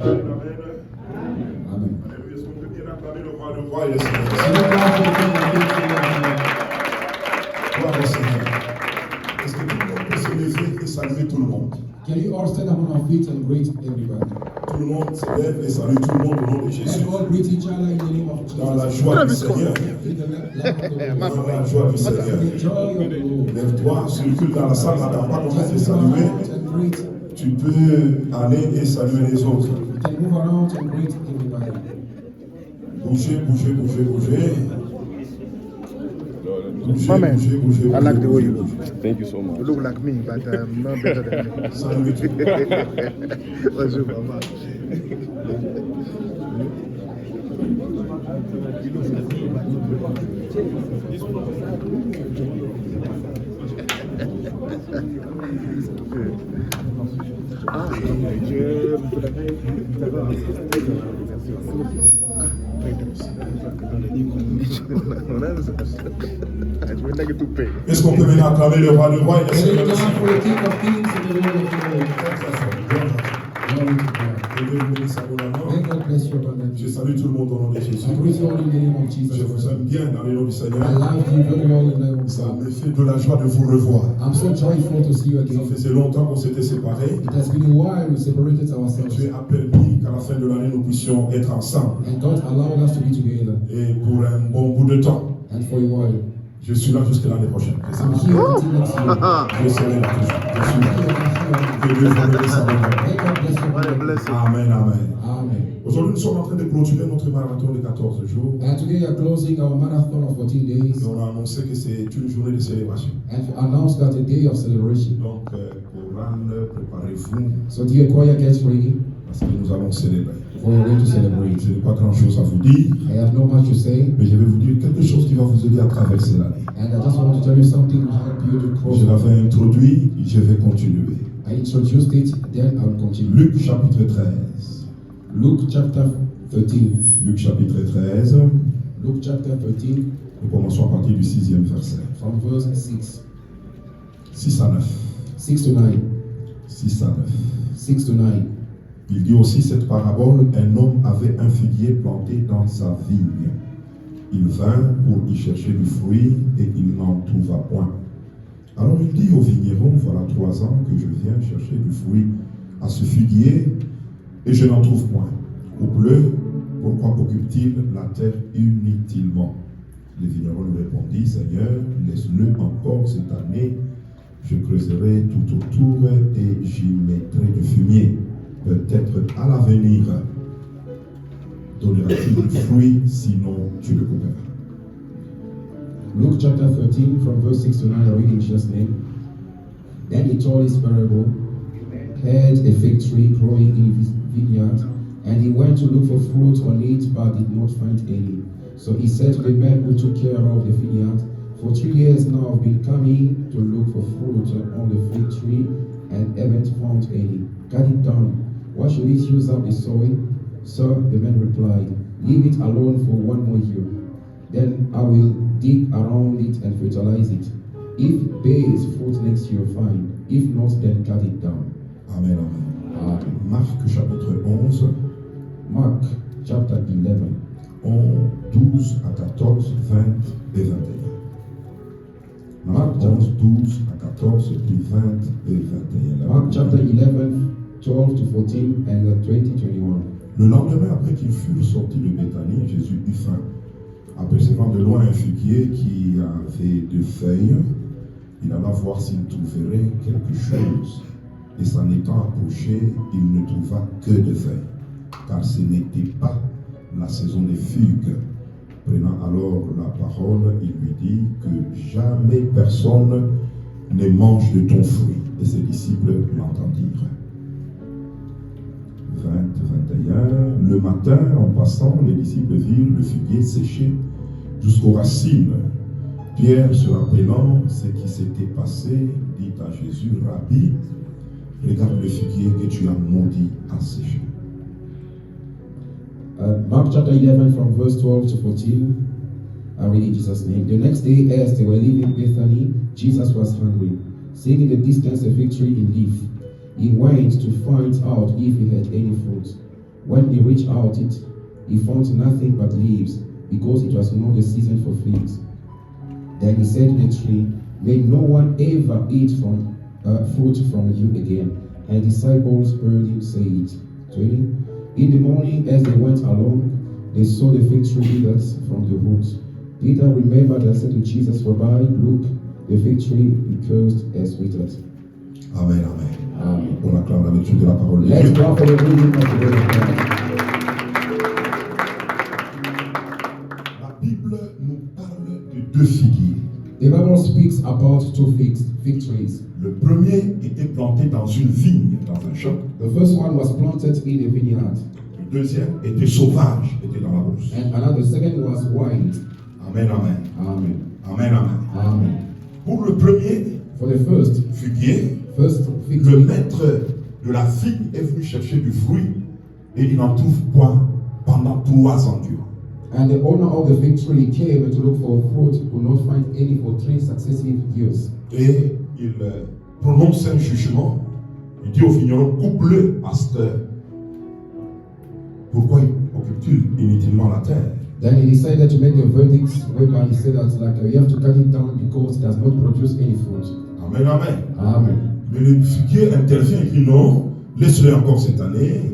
Amen. Alléluia. Est-ce qu'on peut bien acclamer le roi et le Seigneur? Gloire au Seigneur. Est-ce que tout le monde peut se lever et saluer tout le monde? Can you all stand up on our feet and greet everybody? Tout le monde se lève et salue tout le monde au nom de Jésus. And all greet each other in the name of Jesus. Dans la joie du Seigneur. Dans la joie du Seigneur. Lève-toi, celui dans la salle n'attend pas qu'on te saluer. Tu peux aller et saluer les autres. Bougez, bougez, bougez, bougez. Amen. I like the way you look. Thank you so much. You look like me, but not better than me. Salut tout le monde. What's up, Mama? Est-ce qu'on peut maintenant acclamer le roi et le Seigneur des Seigneurs? Je salue tout le monde au nom de Jésus. Je vous aime bien dans le nom du Seigneur. Ça me fait de la joie de vous revoir. Ça faisait longtemps qu'on s'était séparés. Dieu a permis qu'à la fin de l'année nous puissions être ensemble. Et pour un bon bout de temps. Je suis là jusqu'à l'année prochaine. Je serai là toujours. Je suis là. Que Dieu vous bénisse avec moi. Amen, amen. Aujourd'hui, nous sommes en train de clôturer notre marathon de 14 jours. And today we are closing our marathon of 14 days. Et on a annoncé que c'est une journée de célébration. And announced that a day of celebration. Donc, chorale, préparez-vous. So dear choir, get ready. Parce que nous allons célébrer. For we're going to celebrate. Je n'ai pas grand-chose à vous dire. I have not much to say. Mais je vais vous dire quelque chose qui va vous aider à traverser l'année. And I just want to tell you something to help you to cross. Je l'avais introduit, je vais continuer. I introduced it, then I will continue. Luc chapitre 13. Luke chapter 13. Luc chapitre 13. Luke chapter 13. Nous commençons à partir du 6e verset. From verse 6. 6 à 9. 6 to 9. 6 à 9. 6 to 9. Il dit aussi cette parabole, un homme avait un figuier planté dans sa vigne. Il vint pour y chercher du fruit et il n'en trouva point. Alors il dit au vigneron, voilà 3 ans que je viens chercher du fruit à ce figuier et je n'en trouve point. Au bleu, pourquoi occupe-t-il la terre inutilement? Le vigneron lui répondit, Seigneur, laisse-le encore cette année, je creuserai tout autour et j'y mettrai du fumier. Peut-être à l'avenir donnera-t-il du fruit, sinon tu le couperas. Luke chapter 13 from verse 6 to 9, I read in Jesus' name. Then he told his parable, had a fig tree growing in his vineyard, and he went to look for fruit on it, but did not find any. So he said to the man who took care of the vineyard, for 3 years now I've been coming to look for fruit on the fig tree, and haven't found any. Cut it down. Why should it use up the soil? Sir, the man replied, leave it alone for 1 more year. Then I will dig around it and fertilize it. If it bears fruit next year, fine. If not, then cut it down. Amen, amen. Marc chapitre 11. Mark chapter 11. 12 à 14, 20 et 21. Marc 11, 12 à 14, puis 20 et 21. Mark chapter 11, 12 to 14 and 20, 21. Le lendemain, après qu'ils furent sortis de Béthanie, Jésus eut faim. Apercevant de loin un figuier qui avait 2 feuilles, il alla voir s'il trouverait quelque chose. Et s'en étant approché, il ne trouva que 2 feuilles, car ce n'était pas la saison des figues. Prenant alors la parole, il lui dit que jamais personne ne mange de ton fruit. Et ses disciples l'entendirent. 20, 21. Le matin, en passant, les disciples virent le figuier séché jusqu'aux racines. Pierre, se rappelant ce qui s'était passé, dit à Jésus, Rabbi, regarde le figuier que tu as maudit à sécher. Mark chapter 11 from verse 12 to 14. I read in Jesus' name. The next day, as they were leaving Bethany, Jesus was hungry. Seeing in the distance a fig tree in leaf, he went to find out if he had any fruit. When he reached out it, he found nothing but leaves, because it was not the season for figs. Then he said to the tree, "May no one ever eat from fruit from you again." And the disciples heard him say it. 20. In the morning, as they went along, they saw the fig tree withered from the roots. Peter remembered and said to Jesus, "Rabbi, look, the fig tree cursed has withered." Amen, amen. Amen. On acclame la lecture de la parole de Let's Dieu. go for the reading of the word of God. La Bible nous parle de deux figuiers. The Bible speaks about two fig trees. Le premier était planté dans une vigne, dans un champ. The first one was planted in a vineyard, Le deuxième était sauvage, était dans la brousse. and another second was wild. Amen, amen. Amen. Amen, amen. Amen. Pour le premier For the first figuier, fig le tree, maître de la vigne est venu chercher du fruit et il n'en trouve point pendant 3 ans durant. and the owner of the fig tree came to look for fruit, could not find any for 3 successive years. Et il prononce un jugement. Il dit au vigneron, coupe-le parce que pourquoi occupe-t-il inutilement la terre? Then he decided to make a verdict whereby he said that you have to cut it down because it does not produce any fruit. Amen, amen. Amen. Mais le figuier intervient et dit non, laisse-le encore cette année,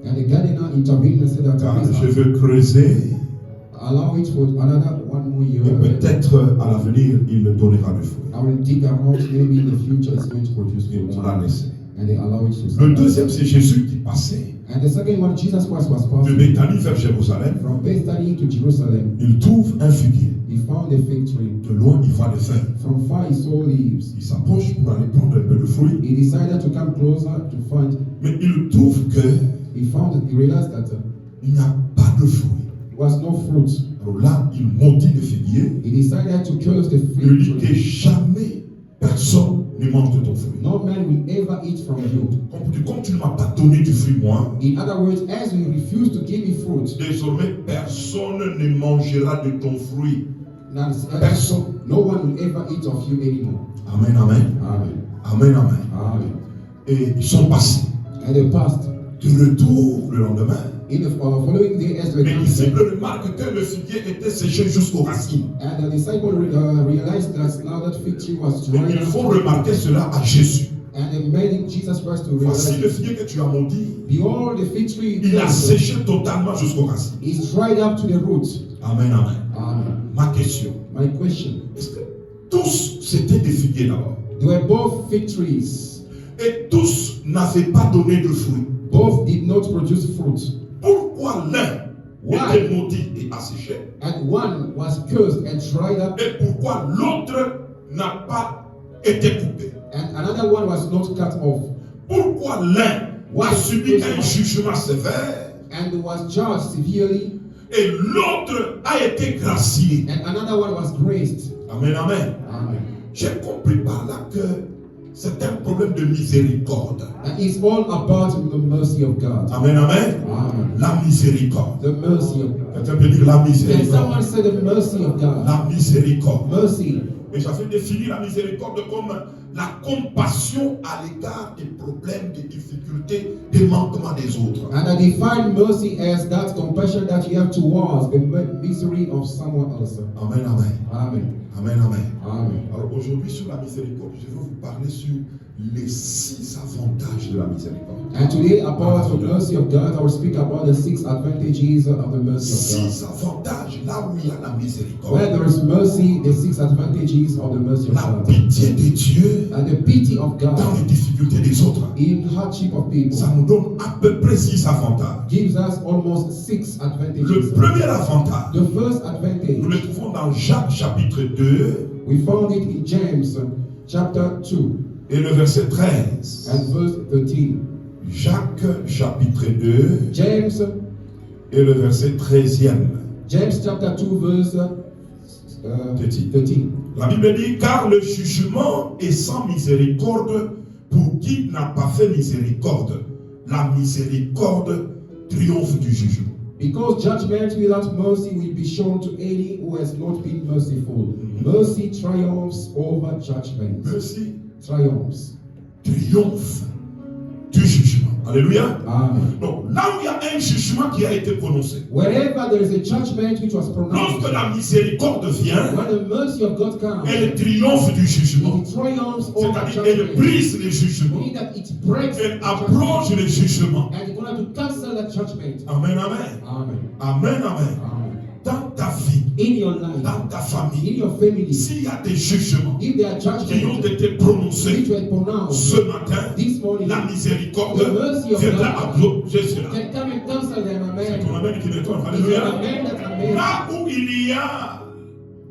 And the gardener intervened and said that car je veux creuser allow it for another 1 more year. et peut-être à l'avenir il donnera du fruit. I will dig around, maybe in the future it's going to produce Et fruit. on l'a laissé. And they allow it to Le stand. deuxième, c'est Jésus qui passait And the second one, Jesus Christ was de passing Béthanie vers Jérusalem. from Bethany to Jerusalem. Il trouve un figuier. He found a fig tree. De loin, il voit les feuilles. From far he saw leaves. Il s'approche pour aller prendre un peu de fruit. He decided to come closer to find. Mais il trouve que He realized that il n'y a pas de fruit. there was no fruit. Alors là, il maudit le figuier. He decided to curse the Il lui fig dit que tree. jamais personne ne mange de ton fruit. No man will ever eat from you. Comme tu ne m'as pas donné du fruit, moi, In other words, as you refuse to give me fruit, désormais personne ne mangera de ton fruit. personne, no one will ever eat of you anymore. Amen, amen. Amen. Amen, amen. Amen. Et ils sont passés. And they passed. De retour le lendemain. In the following day, as they Les came, disciples remarquent que le figuier était séché jusqu'aux racines. and the disciple realized that now that fig tree was Et dry il faut up, remarquer cela à Jésus. and they made Jesus Christ to Voici le realize, figuier que tu as maudit. behold, the fig tree Il a séché totalement jusqu'aux racines. is dried up to the roots. Amen, amen. Amen. Ma question. My question: Est-ce que tous c'était des figuiers d'abord? they were both fig trees. Et tous n'avaient pas donné de fruits. Both did not produce fruit, Pourquoi l'un Why? était maudit et asséché? and one was cursed and dried up, Et pourquoi l'autre n'a pas été coupé? and another one was not cut off, Pourquoi l'un Why? a subi un jugement sévère and was charged severely, et l'autre a été gracié? and another one was graced? Amen, amen. Amen. J'ai compris par là que c'est un problème de miséricorde. And it's all about the mercy of God. Amen, amen. Amen. La miséricorde. The mercy of God. Quelqu'un peut dire la Can someone miséricorde. say the mercy of God? La miséricorde. Mercy. Et j'avais défini la miséricorde comme la compassion à l'égard des problèmes, des difficultés, des manquements des autres. And I define mercy as that compassion that you have towards the misery of someone else. Amen, amen. Amen. Amen, amen. Amen. Alors aujourd'hui sur la miséricorde, je vais vous parler sur les 6 avantages de la miséricorde. And today, about the mercy of God, I will speak about the 6 advantages of the mercy of 6 avantages là où il y a la God. Where miséricorde. there is mercy, the 6 advantages of the mercy of La God. pitié de Dieu And the pity of dans God les difficultés des autres. in hardship of people Ça nous donne à peu près 6 avantages. gives us almost 6 Le advantages. premier avantage, The first nous advantage, le trouvons dans Jacques chapitre 2 we found it in James chapter 2 et le verset 13. and verse 13. Jacques chapitre 2 James et le verset 13e. chapter 2 verse 13. La Bible dit, car le jugement est sans miséricorde pour qui n'a pas fait miséricorde. La miséricorde triomphe du jugement. Because judgment without mercy will be shown to any who has not been merciful. Mercy triumphs over judgment. Merci. Triumphs. Triomphe du jugement. Alléluia. Amen. Donc, là où il y a un jugement qui a été prononcé, Wherever there is a judgment which was pronounced, lorsque la miséricorde vient, when the mercy of God comes, elle triomphe du jugement. it triumphs over C'est-à-dire, elle judgment. brise les jugements. Meaning that it breaks Elle the abroge judgment. les jugements. And it's going to cancel that judgment. Amen, amen. Amen. Amen, amen. Amen. Dans ta vie, In your life, dans ta in famille, your family, s'il y a des jugements if there are qui ont judgments été prononcés which were pronounced ce matin, this morning, la miséricorde the mercy of viendra God abroger cela. can come and cancel them. C'est ton Amen. amen qui détonne. It's an Alléluia. amen that's amen. Là où il y a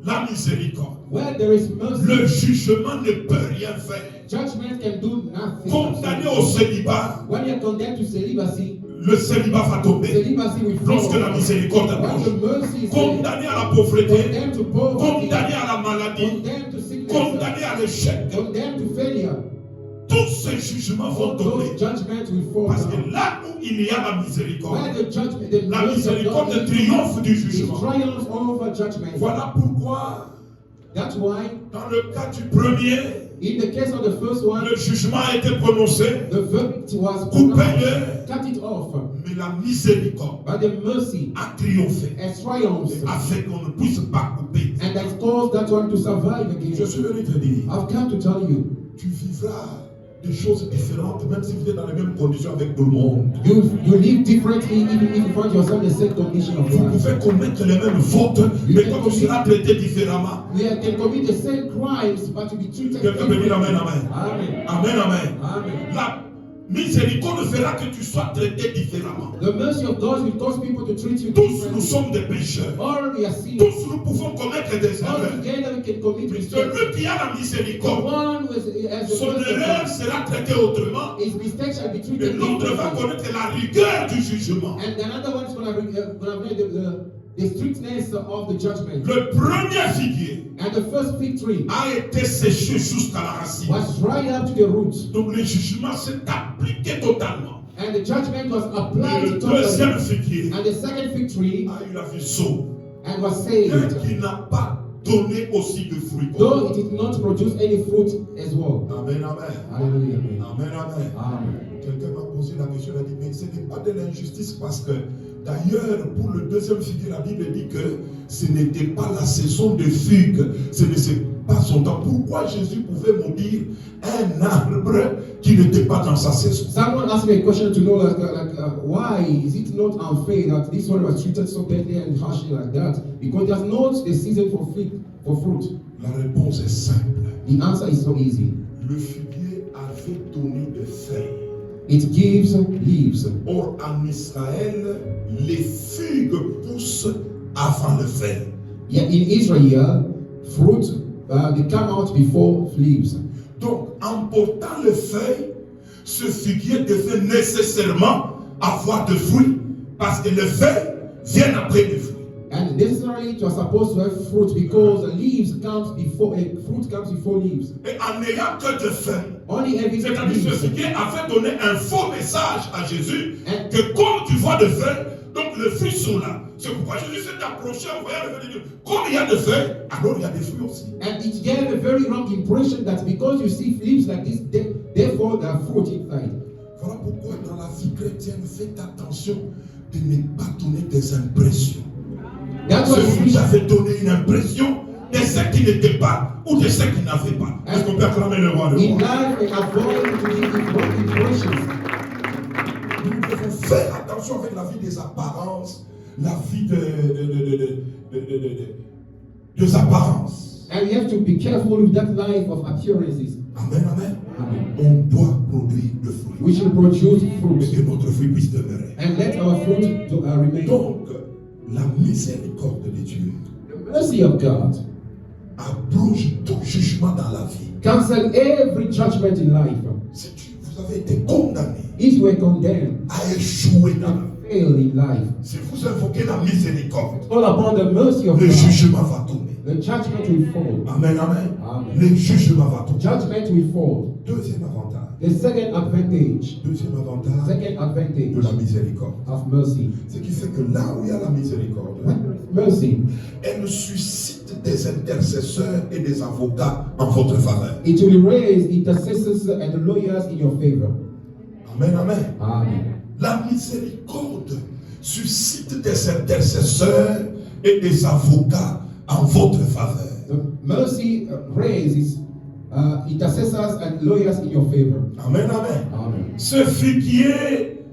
la miséricorde, Where there is mercy, le jugement ne peut rien faire. judgment can do nothing. Condamné au célibat, When you're condemned to celibacy, le célibat va tomber. celibacy will Lorsque la fall. miséricorde When approche. the mercy is Condamné à la pauvreté, condemned to poverty, condamné à la maladie, condemned to sickness, condamné à l'échec, condemned to failure, tous ces jugements vont all tomber. those judgments will fall Parce down. que là où il y a la miséricorde, Where the judgment, the la mercy of miséricorde God triomphe du is jugement. triumphs over judgment. Voilà pourquoi, That's why, dans le cas du premier, in the case of the first one, le jugement a été prononcé, the verdict was coupez-le, cut it off, mais la miséricorde but the mercy a triomphé, has triumphed, a fait qu'on ne puisse pas couper. and has caused that one to survive again. Je suis venu te dire, I've come to tell you, tu vivras des choses différentes, même si vous êtes dans les mêmes conditions avec tout le monde. you live differently even if you find yourself in the same condition of Vous life. pouvez commettre les mêmes fautes, mais toi tu seras traité différemment. We can commit the same crimes, but to be treated Quelqu'un peut dire Amen, differently. Amen. Amen. Amen, Amen. Amen. La miséricorde fera que tu sois traité différemment. The mercy of God will cause people to treat you Tous nous differently. sommes des pécheurs. All we are sinners. Tous nous pouvons commettre des All erreurs. together we can commit Mais mistakes. celui qui a la The miséricorde, one who has the son mercy of erreur God, sera traitée autrement. his mistakes shall be Mais treated l'autre va differently. connaître la rigueur du jugement. And another one is going to the strictness of the judgment. Le premier figuier And the first fig tree a été séché jusqu'à la racine. was dried up to the roots. Donc le jugement s'est appliqué totalement. And the judgment was Et applied le totally. deuxième figuier And the second fig tree a eu la vie sauve. and was Et saved, qui n'a pas donné aussi de fruits. though it did not produce any fruit as well. Amen, amen. Hallelujah. Amen, amen. Amen. Quelqu'un m'a posé la question, il a dit, mais ce n'est pas de l'injustice parce que, d'ailleurs, pour le deuxième figuier, la Bible dit que ce n'était pas la saison de figue, ce n'est pas son temps. Pourquoi Jésus pouvait maudire un arbre qui n'était pas dans sa saison? Someone asked me a question to know why is it not unfair that this one was treated so badly and harshly like that? Because there's not the season for fruit. La réponse est simple. The answer is so easy. Le figuier avait donné des feuilles. It gives leaves. Or, en Israël, les figues poussent avant le feuille. Yeah, in Israel, fruit they come out before leaves. Donc, en portant les feuilles, ce figuier devait nécessairement avoir de fruits, parce que les feuilles viennent après les fruits. And necessarily it was supposed to have fruit because the leaves comes before fruit comes before leaves. Et en n'ayant que de feuilles, Only having c'est-à-dire ce leaves. figuier avait donné un faux message à Jésus que comme tu vois de feuilles, donc les fruits sont là. C'est pourquoi Jésus s'est approché en voyant le feuille de Dieu. Comme il y a des feuilles, alors il y a des fruits aussi. And it gave a very wrong impression that because you see leaves like this, therefore there are fruit inside. Voilà pourquoi dans la vie chrétienne, faites attention de ne pas donner des impressions. That's why Celui qui avait donné une impression de ce qui n'était pas ou de ce qui n'avait pas. Est-ce qu'on peut acclamer le roi, le in roi? life we avoid to give wrong impressions. Nous devons faire attention avec la vie des apparences, la vie des apparences. And we have to be careful with that life of appearances. Amen, amen. Amen. On doit produire le fruit. We should produce Mais fruit que notre fruit puisse demeurer. and let our fruit remain. Donc, la miséricorde de Dieu The mercy of God abroge tout jugement dans la vie. cancel every judgment in life. Si vous avez été condamné If you were condemned à échouer dans la vie, and fail in life, si vous invoquez la miséricorde, all upon the mercy of le God, jugement va tomber. the judgment will fall. Amen, amen. Amen. Le jugement va tomber. Judgment will fall. Deuxième avantage. The second advantage Deuxième avantage de la miséricorde. of mercy. Ce qui fait que là où il y a la miséricorde, Mercy, elle suscite des intercesseurs et des avocats en votre faveur. it will raise intercessors and lawyers in your favor. Amen, amen. Amen. La miséricorde suscite des intercesseurs et des avocats en votre faveur. The mercy raises intercessors and lawyers in your favor. Amen, amen. Amen. Ce figuier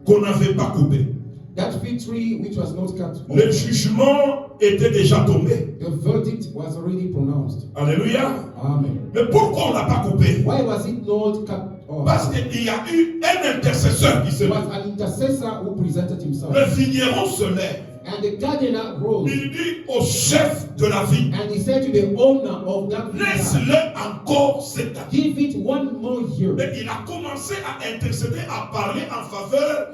qu'on n'avait pas coupé, That fig tree which was not cut, le jugement était déjà tombé. the verdict was already pronounced. Alléluia. Amen. Mais pourquoi on ne l'a pas coupé? Why was it not cut off? Parce qu'il y a eu un intercesseur qui se It lève. was an intercessor who presented himself. Le vigneron se lève. And the gardener rose Il dit au chef de la vie, and he said to the owner of that vineyard, laisse-le encore cette année. give it one more year. Et il a commencé à intercéder, à parler en faveur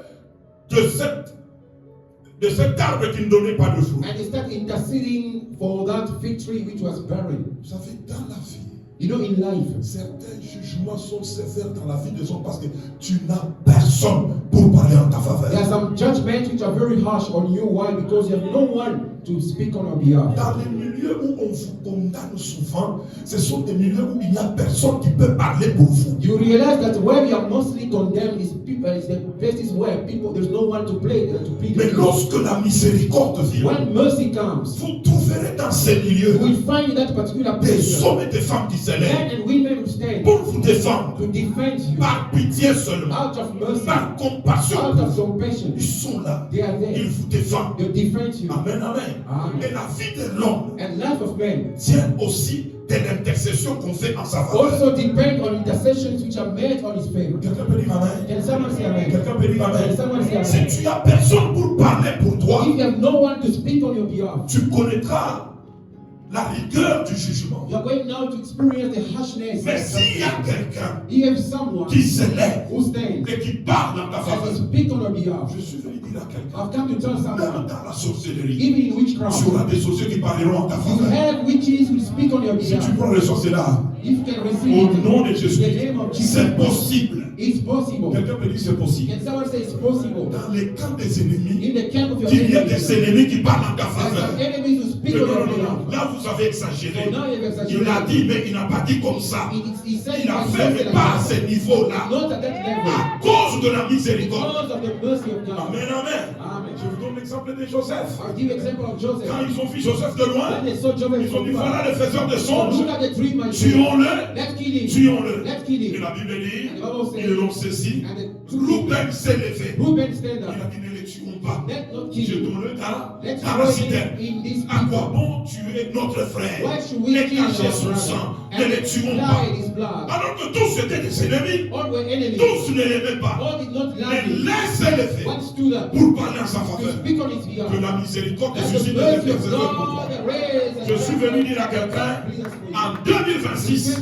de cet arbre qui ne donnait pas de fruits. And he started interceding for that fig tree which was barren. Vous savez, dans la vie, You know, in life, certains jugements sont sévères dans la vie des hommes parce que tu n'as personne pour parler en ta faveur. there are some judgments which are very harsh on you. Why? Because you have no one to speak on your behalf. Dans les milieux où on vous condamne souvent, ce sont des milieux où il n'y a personne qui peut parler pour vous. You realize that where you are mostly condemned is people, is the places where people, there's no one to play to plead. Mais lorsque la miséricorde vient, When mercy comes, vous trouverez dans ces milieux you will find in that particular place des hommes et des femmes qui s'élèvent men and women who stand pour vous défendre to defend you par pitié seulement, out of mercy, par compassion. out of compassion. Ils sont là, They are there. ils vous défendent. They defend you. Amen, amen. Amen. Et la vie de l'homme And life of men tient aussi de l'intercession qu'on fait en sa faveur. also depend on intercessions which are made on his favor. Quelqu'un peut dire amen. Can someone say amen? Quelqu'un peut dire Can amen. someone say Si amen? tu n'as personne pour parler pour toi, If you have no one to speak on your behalf, tu connaîtras la rigueur du jugement. you are going now to experience the harshness. Mais s'il y a quelqu'un You have someone qui s'élève who stands et qui parle en ta and faveur, speak on your behalf. je suis venu dire à quelqu'un, I've come to tell même someone, dans la sorcellerie, even in tu witchcraft, auras des sorciers qui parleront en ta you faveur. have witches who speak on your Si tu behalf. prends le sorcellerie, If you can receive au it, nom de in Jésus, the name of Jesus, c'est possible. it's possible. Quelqu'un peut dire c'est possible. Can someone say it's possible? Dans les camps des ennemis, In the camp of your qu'il y a enemies, des ennemis qui parlent en ta there are faveur. some enemies who speak Mais on non, your non, non, behalf. là vous avez exagéré. So now you've exaggerated. Il a dit, mais il n'a pas dit comme ça. He said Il a it fait, mais pas à like ce niveau-là. not at that level. À cause de la miséricorde. Because of the mercy of God. Amen, amen. Amen. Je vous donne l'exemple de Joseph. I'll give example of Joseph. Quand ils ont vu Joseph de loin, When they saw Joseph ils ont from dit, far, voilà le faiseur de so songes. look at the dream magician. Tuons-le. Let's kill him. Tuons-le. Let's kill Et him. la Bible dit, And the Bible says, ils l'ont saisi. and the Rouben s'est levé. Reuben stand Il a up. dit, ne les tuons pas. Let's not kill him. Jetons-le Let's dans la throw citerne. him in this À quoi people. bon tuer notre frère Why should we et kill our cacher son brother sang? Ne and les tuons pas. lie his blood? Alors que tous étaient des ennemis, All were enemies. tous ne l'aimaient pas. All did not Mais love him. laissez-les faire One stood up pour parler en sa to faveur. speak on his behalf. Que la miséricorde That the suscite des mercy of intercesseurs pour toi. God raised. Je suis venu dire à quelqu'un, en 2026,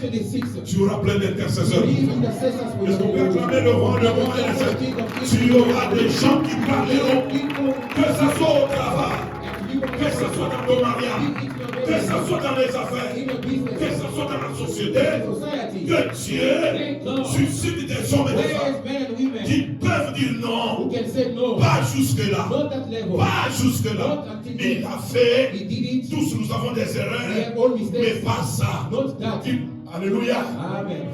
tu auras plein d'intercesseurs. Est-ce qu'on peut acclamer le roi, tu auras des gens qui parleront, que ce soit au travail, que ce soit dans ton mariage, que ce soit dans les affaires, que ce soit dans la société, que Dieu suscite des hommes et des femmes qui peuvent dire non, pas jusque-là, pas jusque-là. Il a fait, tous nous avons des erreurs, mais pas ça. Alléluia.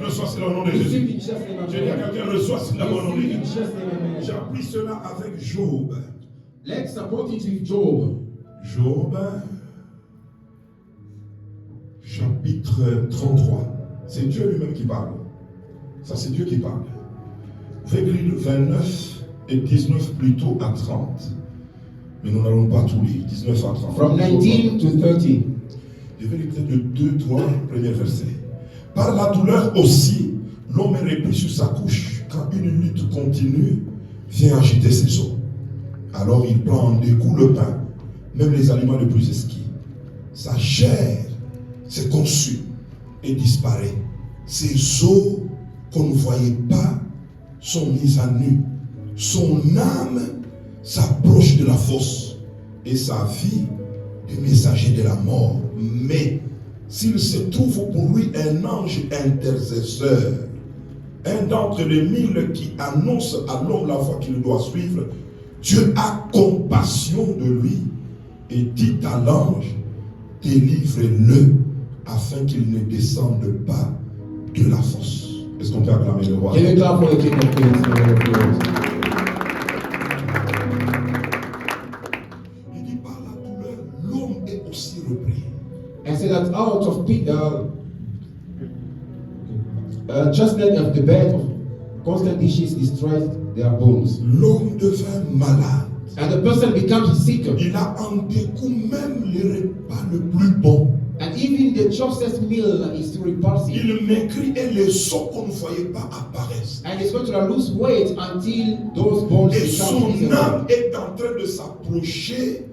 Reçois cela au nom de Jésus. Je dis à quelqu'un, reçois cela au nom de Jésus. J'ai appris cela avec Job. Let's support it with Job. Job, chapitre 33. C'est Dieu lui-même qui parle. Ça, c'est Dieu qui parle. Vous pouvez lire 29 et 19 plutôt à 30. Mais nous n'allons pas tout lire. 19 à 30. From 19 to 30. Je vais lire peut-être le 2, 3, premier verset. Par la douleur aussi, l'homme est repris sur sa couche quand une lutte continue vient agiter ses os. Alors il prend en découp le pain, même les aliments les plus exquis. Sa chair se consume et disparaît. Ses os qu'on ne voyait pas sont mis à nu. Son âme s'approche de la fosse et sa vie du messager de la mort. Mais s'il se trouve pour lui un ange intercesseur, un d'entre les 1000 qui annonce à l'homme la voie qu'il doit suivre, Dieu a compassion de lui et dit à l'ange, délivre-le afin qu'il ne descende pas de la fosse. Est-ce qu'on peut acclamer le roi? Can we clap for the King of Kings, the Lord of Lords? Il dit par la douleur, l'homme est aussi repris. And say that out of just like of the bed of constant issues destroys their bones. L'homme devint malade. And the person becomes sick. Il a en dégoût même les repas le plus bon. And even the choicest meal is still repulsive. Il maigrit et les os qu'on ne voyait pas apparaissent. And he's going to lose weight until those bones Et become son visible. âme est en train de s'approcher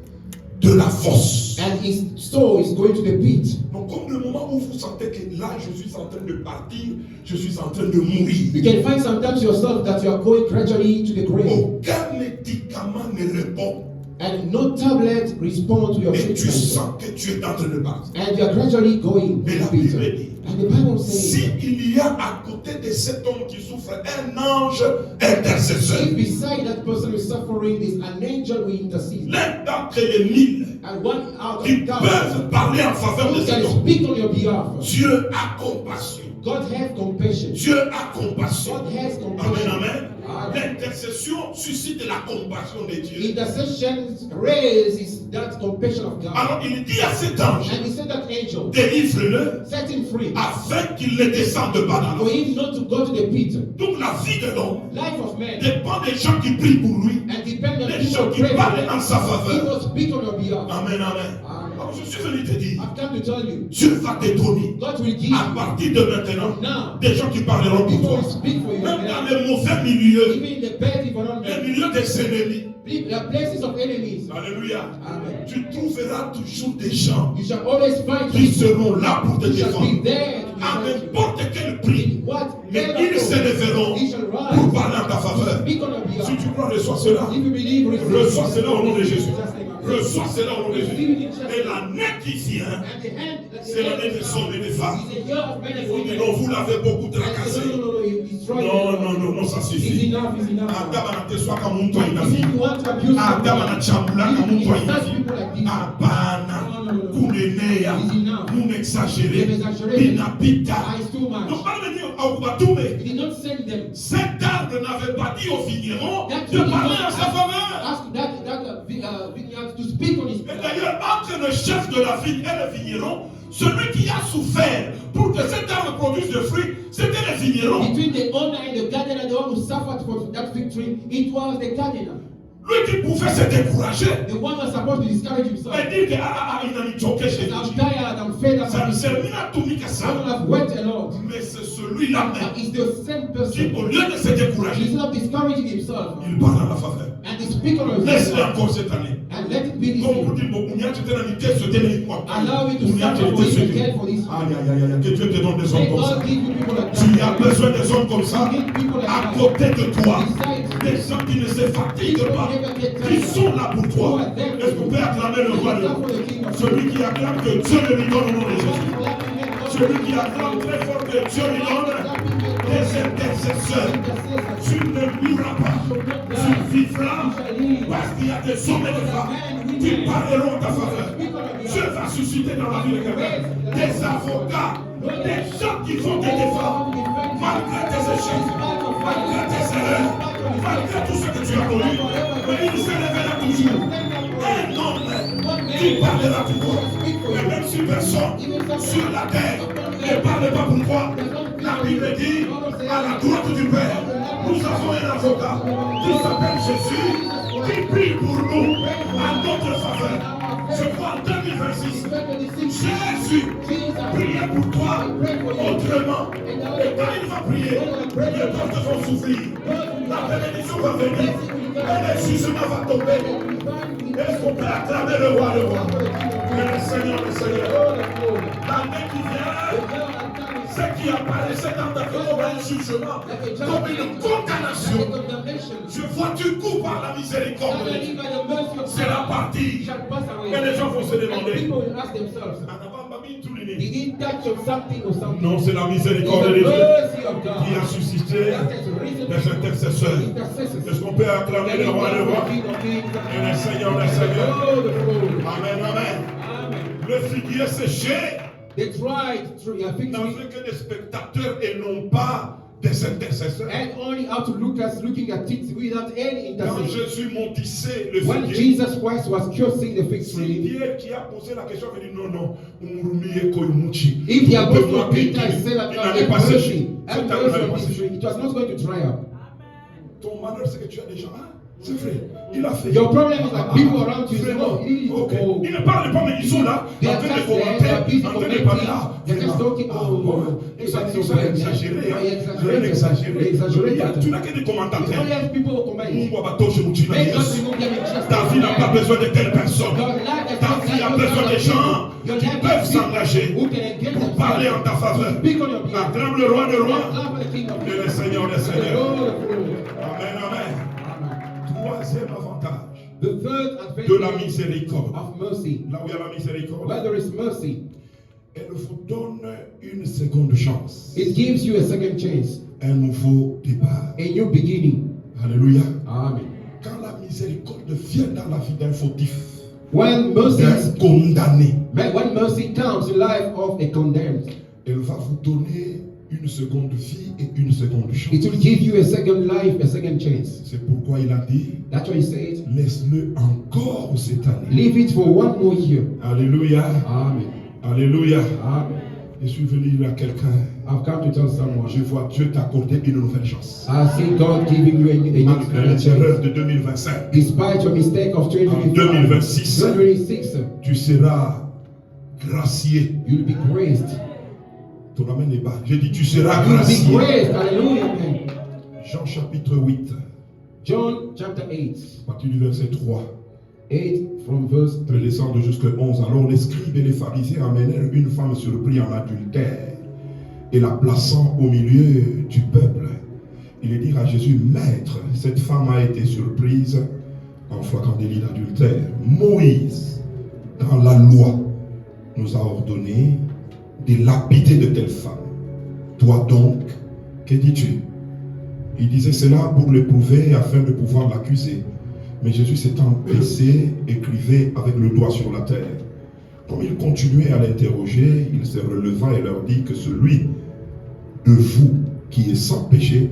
de la fosse. And his soul is going to the pit. Donc comme le moment où vous sentez que là je suis en train de partir, je suis en train de mourir. You can find sometimes yourself that you are going gradually to the grave. Aucun médicament ne répond. And no tablet responds to your Et tu treatment. sens que tu es en train de partir. And you are gradually going Mais to la the pit. Bible dit, And the Bible says, s'il y a à côté de cet homme qui souffre un ange intercesseur, if beside that person who is suffering, there's an angel who intercedes. l'un d'entre les 1000 And one out qui of thousand peuvent parler en faveur de who cet can homme, speak on your behalf. Dieu a compassion. God has compassion. Dieu a compassion. God has Amen, compassion. amen. Amen. L'intercession suscite la compassion de Dieu. Intercession raises that compassion of God. Alors il dit à cet ange, And he said that angel, délivre-le set him free, afin qu'il ne descende pas dans for l'eau. him not to go to the pit. Donc la vie de l'homme Life of man dépend des gens qui prient pour lui, and depend on des people gens qui pray for parlent him. en sa He faveur. will speak on your behalf. Amen, amen. Alors je suis venu te dire, I've come to tell you, Dieu va t'étonner. God will give À you partir de maintenant, now. des gens qui parleront pour People toi. will speak for you. Même dans les mauvais milieux, Even in the bad les environment, milieux des ennemis. the places of enemies, Alléluia. Amen. Tu trouveras toujours des gens You shall always find qui people seront là pour te who shall be défendre. there À to defend you. n'importe quel prix. What? Mais ils s'élèveront He shall pour rise. parler en ta faveur. Speak on your behalf. Si tu crois, reçois cela. If you believe, receive. Reçois cela au nom de Jésus. Just like my prayer. Reçois cela au nom de Jésus. Et l'année qui vient, And the hand, c'est l'année des hommes et des femmes. is a year of men and women. Non, vous l'avez beaucoup And I tracassé. said, no, you destroy Non, ça It's suffit. enough, it's enough. Adama te soka muntu If inafi. you want to abuse Adama na chambula ka muntu such inafi. people like this, Abana kunenea munexagere binapita. it's too much. Donc pas venir au Kubatume. He did not send them. Cet arbre n'avait pas dit au vigneron That de tree did parler not en sa faveur. ask that vineyard to speak on his Et d'ailleurs, entre le chef de la vigne et le vigneron, celui qui a souffert pour que cet arbre produise de fruits, c'était le vigneron. Between the owner and the gardener, the one who suffered for that victory, it was the gardener. Lui qui pouvait se décourager The one was supposed to discourage himself. et dire que il a mis choqué chez I'm lui. tired, I'm fed up. Ça I ne s'est mis à tout mis qu'à don't ça. have worked a lot. Mais c'est celui-là même But it's the same qui, person. au lieu de se décourager, He's not discouraging himself. il parle en la faveur. And he speaks on his Laisse-le behalf. encore cette année. And let it be this Comme vous year. dites, bon, on y a tout un ami, qu'est-ce que tu as quoi? Allow it to On y a suffer tout for un him and ami. care for this. Aïe, aïe, aïe, aïe, que Dieu te donne des hommes May comme ça. God give you people like Tu as that. besoin des hommes comme ça You need people like à that. côté de toi. Besides Des gens qui ne se fatiguent pas, qui sont là pour toi. Est-ce qu'on peut acclamer le roi de celui qui acclame que Dieu le lui donne au nom de Jésus? Celui qui acclame très fort que Dieu lui donne des intercesseurs. Tu ne mourras pas, tu vivras parce qu'il y a des hommes et des femmes qui parleront en ta faveur. Dieu va susciter dans la vie de quelqu'un des avocats, des gens qui vont te défendre malgré tes échecs, malgré tes erreurs, malgré tout ce que tu as connu. Mais il se révèlera toujours un homme qui parlera pour toi. Et même si personne sur la terre ne parle pas pour toi, la Bible dit à la droite du Père, nous avons un avocat qui s'appelle Jésus, qui prie pour nous à notre faveur. Je crois en 2026, Jésus priait pour toi autrement. Et quand il va prier, les portes vont s'ouvrir, la bénédiction va venir, et le jugement va tomber. Est-ce qu'on peut acclamer le roi, le roi? Mais le Seigneur, l'année qui vient, ce qui apparaissait dans ta vie comme un jugement, comme une condamnation, je vois du coup par la miséricorde de Dieu. C'est la partie. Et les gens vont se demander, Did he touch on something or something? non, c'est la miséricorde de Dieu qui a suscité des intercesseurs. Est-ce qu'on peut acclamer le roi, le roi? Et le Seigneur, le Seigneur. Amen, amen. Le figuier séché They tried through n'avait que des spectateurs et non pas des intercesseurs. And only how to look at looking at it without any Quand intercession. Jésus montissait le When figuier, Jesus Christ was cursing the fig c'est tree, Pierre qui a posé la question, il dit non, Umurumie Koimuchi. if the Apostle Peuple Peter qui- said that il God n'allait have pas sécher. mercy, have Cette année mercy n'allait on pas this sécher. tree, it was not going to dry up. Ton malheur, c'est que tu as des gens. Ah, c'est vrai. Il a fait. Your problem is that people around you say, Vraiment. oh, he is Ok. old. Ils ne parlent pas, mais ils sont là, They en are train de just there, they commenter, are busy en train de commenting. parler là. They're just talking, oh, Ils it's sont like so exagérés. bad. Hein. They Rien exaggerate. exagéré. Tu n'as que des You commentateurs. only have people who comment. Mungu abatoshe mchina May God Yesu. remove them in Jesus' Ta vie n'a pas name. besoin de telle personne. Your life has Ta not vie a got besoin de gens Your qui life peuvent has people s'engager who can engage pour parler en ta faveur. Speak on your behalf. Acclame le roi des rois Clap for the King of et Kings. le Seigneur des The seigneurs. Lord of Lords. Amen, amen. Troisième avantage The third de la advantage miséricorde. of mercy. Là où il y a la miséricorde, Where there is mercy, elle vous donne une seconde chance, it gives you a second chance, un nouveau départ. a new beginning. Alléluia. Amen. Quand la miséricorde vient dans la vie d'un fautif, When mercy, d'un condamné, when mercy comes in life of a condemned, elle va vous donner une seconde vie et une seconde chance. it will give you a second life, a second chance. C'est pourquoi il a dit, That's why he said, laisse-le encore cette année. leave it for one more year. Alléluia. Amen. Alléluia. Amen. Je suis venu dire à quelqu'un, I've come to tell someone, je vois Dieu t'accorder une nouvelle chance. I see God giving you a Malgré les erreurs de 2025, Despite your mistake of en 2025, 2026, 2026, tu seras gracié. you'll be graced. Ton amen est bas. J'ai dit, tu seras You'll be gracié. graced. Hallelujah. Amen. Jean chapitre 8, John chapter 8. à partir du verset 3. 8 from verse 3. Descendre jusqu'à 11. Alors les scribes et les pharisiens amenèrent une femme surprise en adultère et la plaçant au milieu du peuple. Ils dirent à Jésus, Maître, cette femme a été surprise en flagrant délit d'adultère. Moïse, dans la loi, nous a ordonné de lapider de telles femmes. Toi donc, que dis-tu? Il disait cela pour l'éprouver afin de pouvoir l'accuser. Mais Jésus s'étant baissé, écrivait avec le doigt sur la terre. Comme il continuait à l'interroger, il se releva et leur dit que celui de vous qui est sans péché,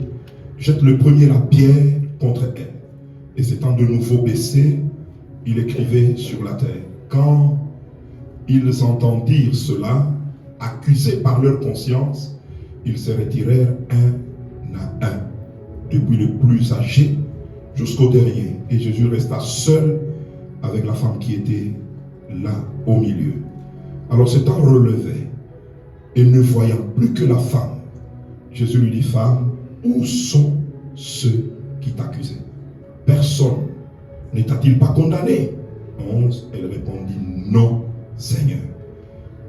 jette le premier la pierre contre elle. Et s'étant de nouveau baissé, il écrivait sur la terre. Quand ils entendirent cela, accusés par leur conscience, ils se retirèrent un à un, depuis le plus âgé jusqu'au dernier. Et Jésus resta seul avec la femme qui était là au milieu. Alors s'étant relevé et ne voyant plus que la femme, Jésus lui dit, femme, où sont ceux qui t'accusaient? Personne ne t'a-t-il pas condamné? 11, elle répondit, non, Seigneur.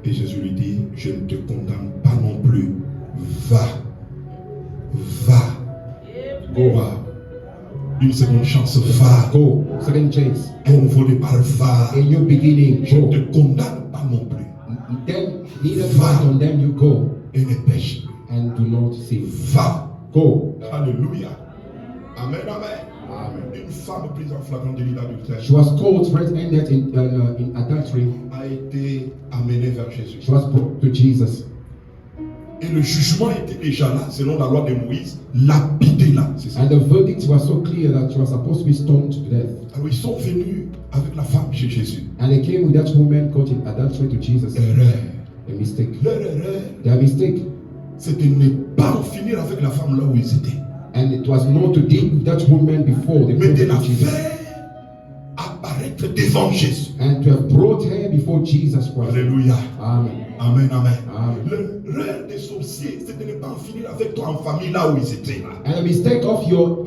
Et Jésus lui dit, je ne te condamne pas non plus. Va. Go. Une seconde chance, va. Go. Second chance. Un nouveau départ, va. A new beginning. Je ne Go. te condamne pas non plus. Then neither do I condemn you. Go. Et ne pêche plus. And do not sin. Va. Go. Alléluia. Amen, amen. Amen. Une femme prise en flagrant délit d'adultère She was caught red-handed in adultery. a été amenée vers Jésus. She was brought to Jesus. Et le jugement était déjà là, selon la loi de Moïse, lapidé là. C'est ça. And the verdict was so clear that she was supposed to be stoned to death. Alors ils sont venus avec la femme chez Jésus. And they came with that woman caught in adultery to Jesus. Erreur. A mistake. Leur erreur, Their mistake. c'était de ne pas en finir avec la femme là où ils étaient. And it was not to deal with that woman before they Mais brought de her la to Jesus. faire apparaître devant Jésus. And to have brought her before Jesus Christ. Alléluia. Amen. Amen, amen. Amen. L'erreur des sorciers, c'est de ne pas en finir avec toi en famille là où ils étaient là. And the mistake of your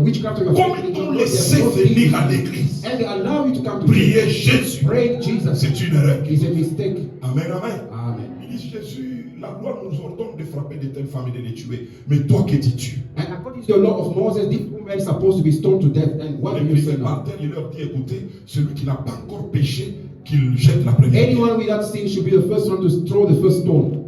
witchcraft, your Comme ils t'ont laissé venir à l'église, and they allow you to come to prier Jésus, pray Jesus. c'est une erreur. Is a mistake. Amen, amen. Amen. Il dit Jésus, la loi nous ordonne de frapper de telles femmes et de les tuer. Mais toi, que dis-tu? And according to the law of Moses, this woman is supposed to be stoned to death. And what do you say L'église now? par terre, il leur dit, écoutez, celui qui n'a pas encore péché, qu'il jette la première pierre. Anyone without sin should be the first one to throw the first stone.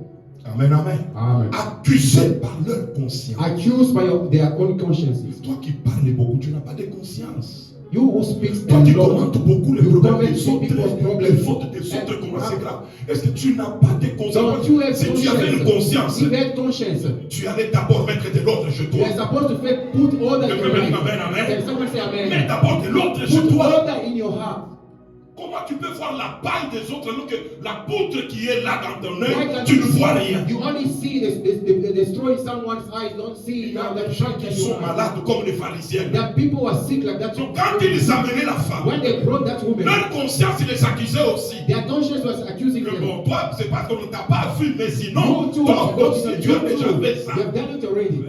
Amen, amen. Amen. Accusés par leur conscience. Accused by their own consciences. Toi qui parles beaucoup, tu n'as pas de conscience. You who speaks Toi a qui lot, commentes beaucoup les you problèmes comment des see autres, people's les problems. fautes des autres, comment c'est grave. Est-ce que tu n'as pas de conscience? Don't you have Si tu avais une conscience, If you had conscience, tu allais d'abord mettre de l'ordre chez you toi. are supposed to put order Je in peux your mettre life. amen, amen. Can someone say Mets amen? d'abord de l'ordre chez Put toi. order in your heart. Comment tu peux voir la paille des autres alors que la poutre qui est là dans ton Why œil, can't tu you ne vois rien? You only see the destroy someone's eyes, don't see Il y a the des gens shine qui in sont your eyes. malades comme les pharisiens. That people are sick like that. Donc quand ils amenaient la femme, When they brought that woman, leur conscience les accusait aussi. their conscience was accusing Que them. bon, toi, c'est pas qu'on ne t'a pas vu, mais sinon, You too, toi aussi, you tu as déjà too. fait ça. You have done it already.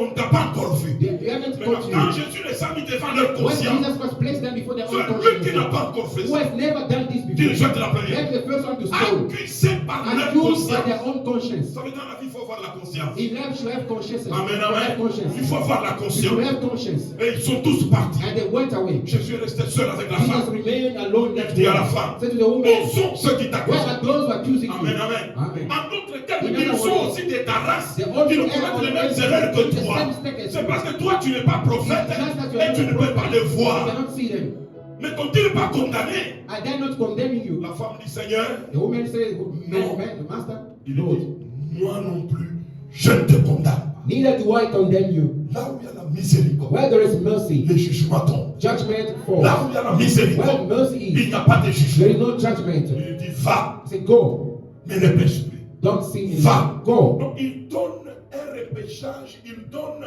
On ne t'a pas encore vu. They haven't Mais caught quand you. Jésus les a mis devant leur When conscience, Jesus was placed them before their own c'est lui qui n'a conscience, pas encore fait who ça. has never done this Dis le before, chef de la prière. that's the first one to stone. Accusé par leur Accused by conscience. their own conscience. Ça veut dire dans la vie, il faut avoir la conscience. In life, you have conscience. Amen, You have amen. conscience. Il faut avoir la You conscience. have conscience. Et ils sont tous partis. And they went away. Jésus est resté seul avec la Jesus femme. remained alone. Il dit à la femme, Said to the woman, où sont ceux qui where t'accusent? are those who are accusing you? Amen, amen. Amen. En d'autres termes, In ils other sont words, aussi des taras. they Ils also ne have commettent les all mêmes the erreurs que same toi. mistake as C'est you. parce que toi, tu n'es pas prophète It's just that you et are tu not ne a peux pas prophet. les You voir. cannot see them. Ne t'ont-ils pas condamné? Are they not condemning you? La femme dit, Seigneur, The woman said, No. Master, il Lord, dit, moi non plus, je ne te condamne. neither do I condemn you. Là où il y a la miséricorde, Where there is mercy, les jugements tombent. judgment falls. Là où il y a la Where miséricorde, mercy il is, n'y a pas de there jugement. is no judgment. Il dit, va, Say, go, mais ne pêche plus. don't sin anymore. Va. Go. Donc il donne un repêchage, il donne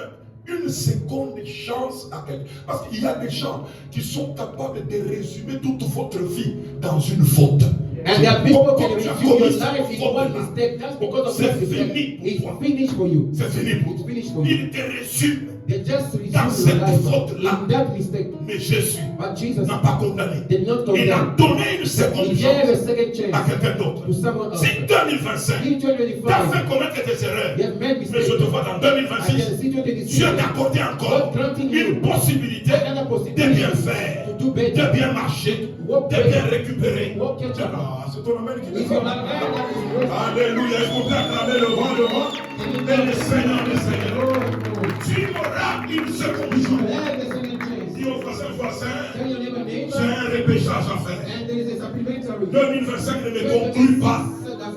une seconde chance à quelqu'un. Parce qu'il y a des gens qui sont capables de résumer toute votre vie dans une faute. And there are people Comme can tu as resume your commis cette life in faute one là, mistake just because of c'est that mistake. fini pour It's toi. finished for you. C'est fini pour It's toi. finished for you. Il te résume. They just Dans resume cette your life faute-là. in that mistake. Mais Jésus But Jesus n'a pas condamné. did not Il a condemn. donné une seconde He gave a chance second à chance quelqu'un d'autre. to someone else. Si 2025, In tu as 2025, fait commettre tes erreurs, you have made mais mistakes. je te vois dans I 2026, can see 2026. Dieu t'a accordé encore God granting you une possibilité another de possibility bien faire, to do better. de bien marcher, Walk de bien better. récupérer. Walk catch up. Ah, c'est ton amen qui If dit you're ça. not there, that is great. Alléluia, il faut bien acclamer le roi, et le Seigneur, le Seigneur. Tu auras une seconde You chance. have a second chance. Dis au voisin, Tell your neighbor, j'ai neighbor, un repêchage à faire. and there is a supplementary. 2025 ne me conclut pas,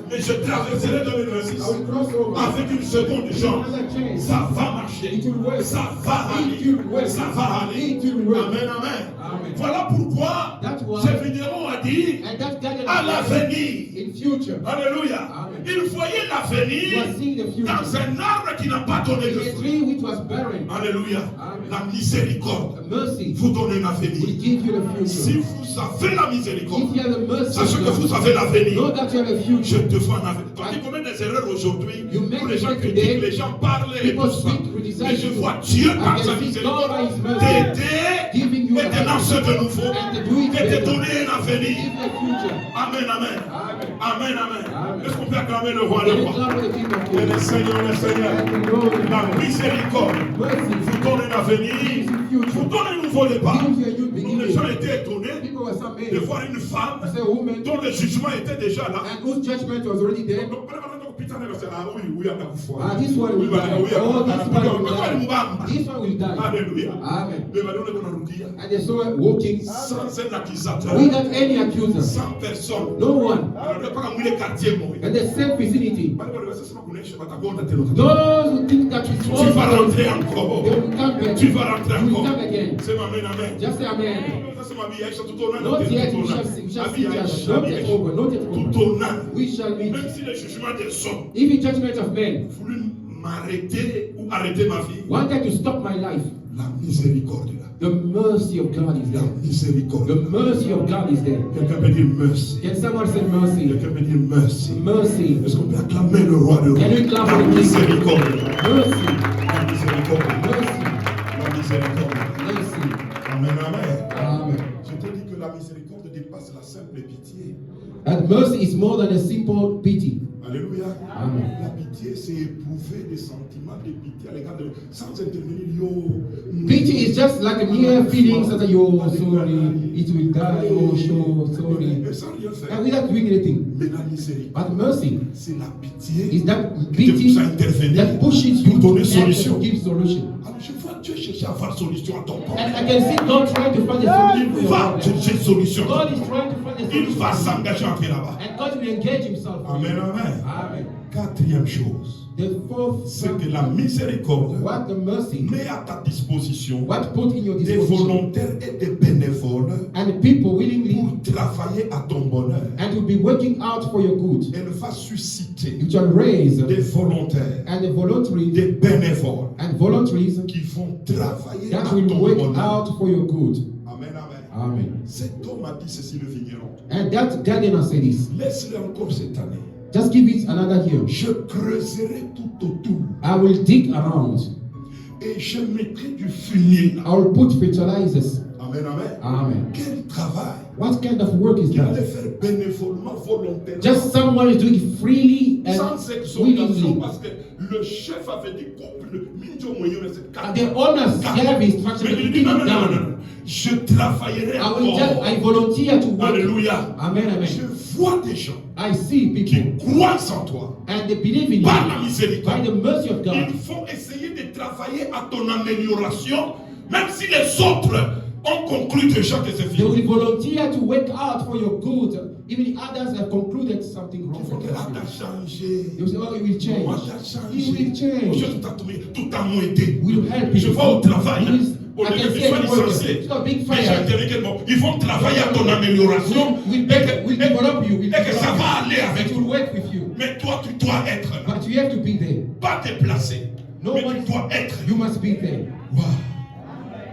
mais je traverserai I 2026 will cross over. avec une seconde chance. Another chance. Ça va marcher, It will work. ça va aller, It will work. ça va aller. It will work. Amen, amen. Amen. Voilà pourquoi That's why. ce vidéo a dit And that guided à l'avenir. in future. Alléluia. Amen. Il voyait You l'avenir are seeing the future. dans un arbre qui n'a pas donné de In a fruit. tree which was barren. Alléluia. Amen. La miséricorde Mercy vous donne un will avenir. give you the Si future. vous avez la miséricorde, If you have the mercy, sachez que of vous God, avez l'avenir. know that you have a Je future. te vois en avenir. Quand tu commets des erreurs aujourd'hui, You make tous les gens mistakes critiquent, today, les gens parlent et people tout ça. speak, criticize Mais je you. vois Dieu par I sa can see miséricorde God by His mercy t'aider giving you et te lancer de nouveau and to do it et te better. donner un avenir. Give you a future. Amen, amen. Amen. Amen, amen. Amen. Est-ce qu'on peut acclamer le roi, le Let it roi? clap for the King of Et le Kings. Seigneur, le Seigneur. And the Lord of La Lords. miséricorde Mercy vous donne un avenir, vous donne un nouveau départ. gives you a new Donc les beginning. gens étaient étonnés People were some de men. voir une femme I say, woman, dont le jugement était déjà là. and whose judgment was already there. Donc, putain, ah oui, oui, à ta foi. Ah, this one will Oui, die. oui, Oh, this one will oui, die. This one will die. Alléluia. Amen. Mais maintenant, on a rudia. And they saw her walking Sans un accusateur. without any accuser. Sans personne. No one. Alors, ne pas comme les quartiers, moi. And the same vicinity. Tu Those who think that it's all vas about rentrer they encore. will come back. Tu vas rentrer You will encore. come again. C'est ma main, amen. Just say amen. Ça, c'est ma vie. Aïcha, tout au long. Not yet, we shall see each other. Not yet over, not yet Tout over. au long. We shall meet. Même si le jugement des hommes Even judgment of men voulu m'arrêter ou arrêter ma vie, wanted to stop my life. la miséricorde est là. The mercy of God is La there. miséricorde. The mercy of God is there. Quelqu'un peut dire merci. Can someone say mercy? Quelqu'un peut dire merci. Mercy. Est-ce qu'on peut acclamer le roi de roi? Can we clap La for the king? miséricorde. Mercy. La miséricorde. Mercy. La miséricorde. Mercy. Amen, amen. Amen. Je te dis que la miséricorde dépasse la simple pitié. And mercy is more than a simple pity. Alléluia. Amen. La pitié, c'est éprouver des sentiments de pitié à l'égard de sans intervenir. Yo. Pity is It's just like mere feelings that you're sorry, it will die, oh, so sorry. Et sans rien faire. And without doing anything. Mais la miséricorde, But mercy c'est la pitié is that qui te pity pousse à intervenir that pushes you pour donner to solution. give solution. Alors je vois Dieu chercher à avoir solution à ton And problème. I can see God trying to find a solution for Il your va problem. chercher solution. God is trying to find a Il solution. va s'engager à entrer là-bas. And God will engage himself for you. Amen, amen. Amen. Quatrième chose, The fourth c'est que thing, la miséricorde what the mercy, met à ta disposition what put in your des disposition, volontaires et des bénévoles and people willingly pour travailler à ton bonheur. and will be working out for your good. Elle va susciter You shall raise des volontaires, and the voluntaries des bénévoles and voluntaries qui vont travailler à that ton will work bonheur. out for your good. Amen, amen. Amen. Cet homme a dit ceci, le vigneron. And that gardener said this. Laisse-le encore cette année. Just give it another year. Je creuserai tout autour I will dig around. et je mettrai du fumier là. I will put fertilizers. Amen, amen. Amen. Quel travail What kind of work is qu'il allait that? faire bénévolement, volontairement, Just someone is doing it freely sans and exhortation, willingly. parce que le chef avait dit couple, minjo moyen, c'est And the owners gave instruction mais to il dig dit non, it non, non, non, down. non. Je travaillerai I will just, encore. I volunteer to work. Alléluia. Amen, Je amen. vois des gens I see qui people croient en toi and they believe in par la you by miséricorde. the mercy of God. Ils vont essayer de travailler à ton amélioration, même si les autres ont conclu déjà que c'est They fini. will volunteer to work out for your good, even if others have concluded something Il wrong. faut que là, tu as changé. You say, oh, it will change. Moi, tu as changé. It will change. Tout a aidé. Will help you. Je vais au travail. Will- Au I lieu can que see tu sois it working. licencié. It's not a big Mais j'ai fire. entendu quel mot. Ils vont travailler à ton amélioration. Will develop you. Will Et que ça develop va aller you. avec It toi. will work with you. Mais toi, tu dois être là. But you have to be there. Pas déplacé. No Mais one, tu dois être. you must be there. Wow.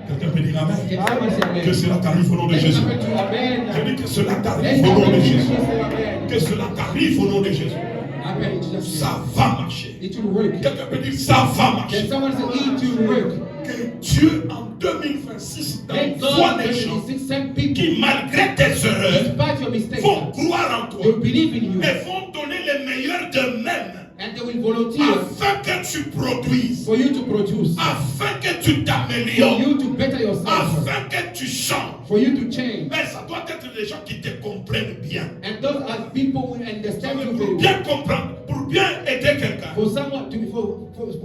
Quelqu'un peut dire Amen. Can someone say amen? Que cela t'arrive au nom de Let it Jésus. happen to you. Amen. Je dis que cela Let t'arrive it au nom happen de to you. Jésus. Say amen. Que cela t'arrive au nom de Jésus. Amen. In Jesus' Ça name. va marcher. It will work. Quelqu'un peut dire ça va Can marcher. someone say it will work? Que Dieu en 2026 Let envoie God des gens send people, qui malgré tes erreurs despite your mistakes, vont croire en will toi believe in you, et vont donner les meilleurs d'eux-mêmes and they will volunteer afin que tu produises, for you to produce, afin que tu for t'améliores, you to better yourself, afin que tu changes. for you to change. Mais ça doit être des gens qui te comprennent bien. And those are people who understand you very Pour well. bien comprendre, pour bien aider quelqu'un, For someone to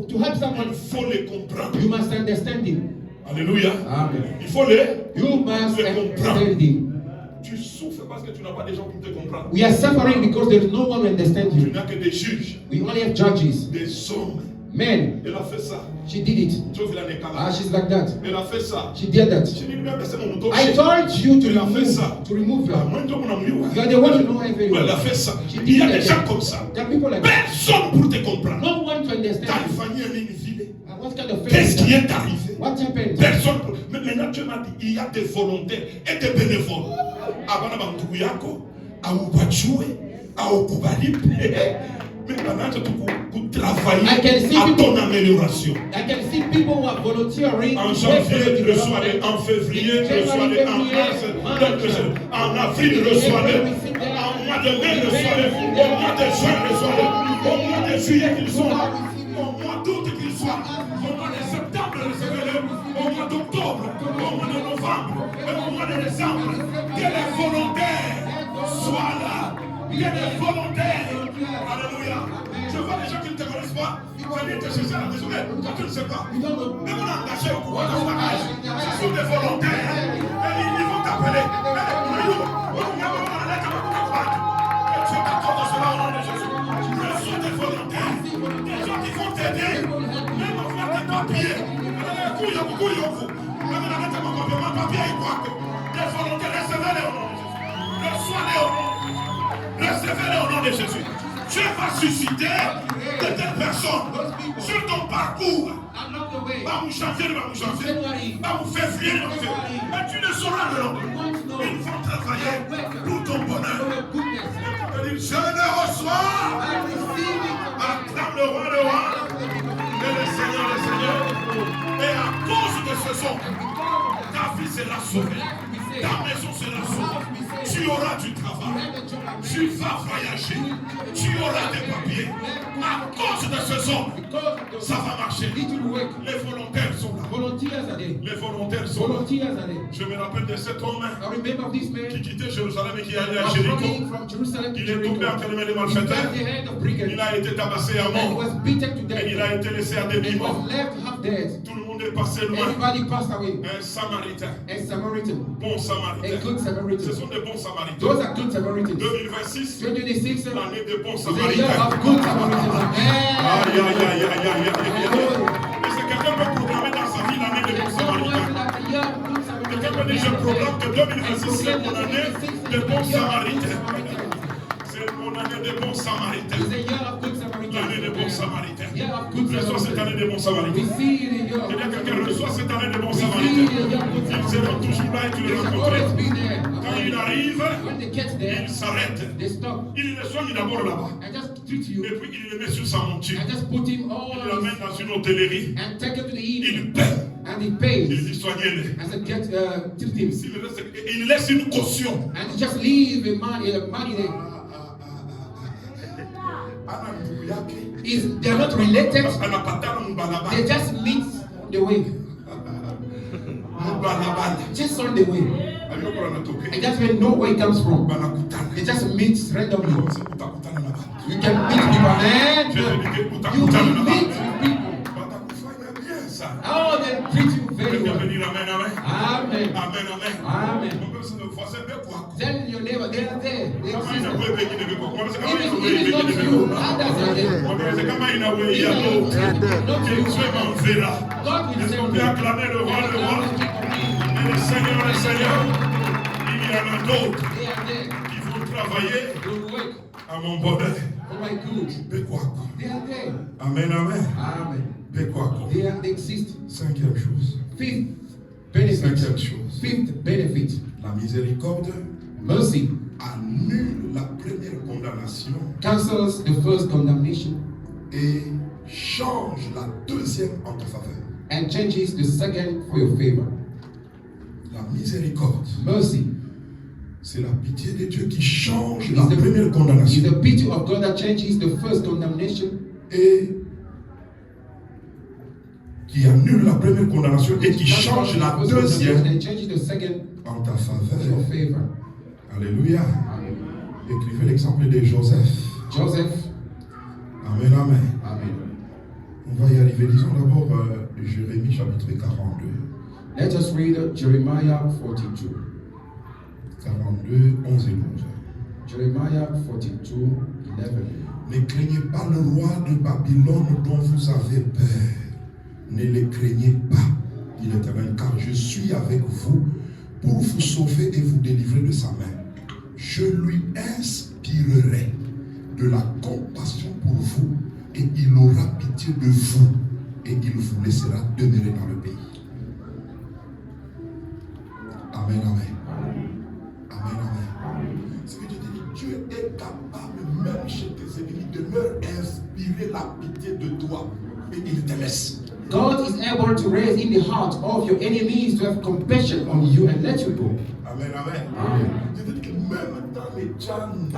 to help someone, il faut les comprendre. you must understand him. Alléluia. Amen. Il faut les. You must Les comprendre. understand him. Tu souffres parce que tu n'as pas des gens pour te comprendre. We are suffering because there is no one to understand Tu you. n'as que des juges, We only have judges, des hommes. men. Elle a fait ça. She did it. Tu vois, il a Ah, she's like that. Elle a fait ça. She did that. J'ai dit, lui, mais c'est mon mouton. I told you to Elle a fait remove, ça. to remove Ah, her. moi, je dois mon amour. You are the one who know everything. Elle a fait ça. She Il y a did des that. gens comme ça. There are people like that. Personne pour te comprendre. No one to understand. T'as une famille, elle est une ville. What kind of Qu'est-ce qui faith? est arrivé? What happened? Personne. Mais maintenant, Dieu m'a dit, il y a des volontaires et des bénévoles. Avant de yako, à Ubachoué, à Okubalipe. Mais maintenant, tu peux travailler I can see à people- ton amélioration. I can see people who are volunteering. En to pray for your janvier, reçois-les. development. En février, In January, reçois-les. En February, mars, March. en avril, reçois-les. En mois de mai, reçois-les. Au mois de juin, reçois-les. Au mois de juillet, qu'ils soient là. Au mois d'août, qu'ils soient. Au mois de septembre, recevez-les. Au mois d'octobre, au mois de novembre, et au mois de décembre. Que les volontaires soient là. Que les volontaires. Alléluia. Je vois des gens qui ne te connaissent pas. Ils viennent te chercher à la maison. Toi, tu ne sais pas. You don't know. Même on a engagé au pouvoir de bagage. Ce sont des volontaires. Et ils vont t'appeler. Et Dieu t'accorde cela au nom de Jésus. Ce sont des volontaires. Des gens qui vont t'aider. Même en faire des papiers. Même en arrêtant mon papier, mon papier est quoi? Des volontaires, recevez-les au nom de Jésus. Reçois-les au nom de Jésus. Recevez-les au nom de Jésus. Dieu va susciter de telles personnes sur ton parcours. Along the way. Va vous janvier, va vous janvier. Va vous février, va vous février. Mais tu ne sauras le nom. Ils vont travailler pour ton bonheur. For your goodness. Je le reçois. I receive it. Acclame le roi, le roi. Et le Seigneur, le Seigneur. Et à cause de ce son, ta vie sera sauvée. Ta maison sera sauvée. Tu auras du travail. Tu vas voyager. Tu auras des papiers. À cause de ce homme, ça va marcher. Les volontaires sont là. Les volontaires sont là. Je me rappelle de cet homme qui quittait Jérusalem et qui allait à Jéricho. Il est tombé entre les mains des malfaiteurs. Il a été tabassé à mort. Et il a été laissé à demi-mort. Tout le monde est passé loin. Un Samaritain. Bon Samaritain. Ce sont des bons Samaritains. 2026, l'année des bons Samaritains. Aïe, aïe, aïe, aïe, aïe, aïe, aïe. Mais c'est quelqu'un peut proclamer dans sa vie l'année des bons Samaritains. Quelqu'un peut dire, je proclame que 2026 c'est mon année des bons Samaritains. C'est mon année des bons Samaritains. L'année des bons Samaritains. Reçois cette année des bons Samaritains. C'est-à-dire quelqu'un reçoit cette année des bons Samaritains. Ils seront toujours là et tu les rencontreras. Quand il arrive, il s'arrête. Il les soigne d'abord là-bas. Et puis il les met sur sa monture. Il l'amène dans une hôtellerie. Il paie. Il dit soignez-les. Il laisse une caution. They are not related. They just meet the way. Just on the way. And that's where no way comes from. They just meet randomly. You can meet people and you will meet people. Oh, they treat you very well. Amen. Amen. Then your neighbor, they are there. They exist. Even if not you, others are there. God will send Le Seigneur, il y en a d'autres qui vont travailler à mon bonheur. Amen, amen. They exist. Cinquième chose. Fifth benefit. La miséricorde Mercy annule la première condamnation cancels the first condemnation et change la deuxième en ta faveur. and changes the second for your favor. La miséricorde, Mercy c'est la pitié de Dieu qui change la première condamnation is the pity of God that changes the first condemnation et qui annule la première condamnation et qui change la deuxième and changes the second en ta for your faveur. favor. Alléluia. Écrivez l'exemple de Joseph. Joseph. Amen, amen. Amen. On va y arriver. Disons d'abord Jérémie chapitre 42. Let us read Jeremiah 42. 42, 11 et 12. Jeremiah 42, 11. Ne craignez pas le roi de Babylone dont vous avez peur. Ne le craignez pas, dit l'Éternel, car je suis avec vous pour vous sauver et vous délivrer de sa main. Je lui inspirerai de la compassion pour vous et il aura pitié de vous et il vous laissera demeurer dans le pays. Amen, amen. Amen, amen. Ce que Dieu dit, Dieu est capable, même chez tes ennemis, de leur inspirer la pitié de toi et il te laisse. God is able to raise in the heart of your enemies to have compassion on you and let you go. Amen, amen. Amen. Je veux dire que même dans les djinns,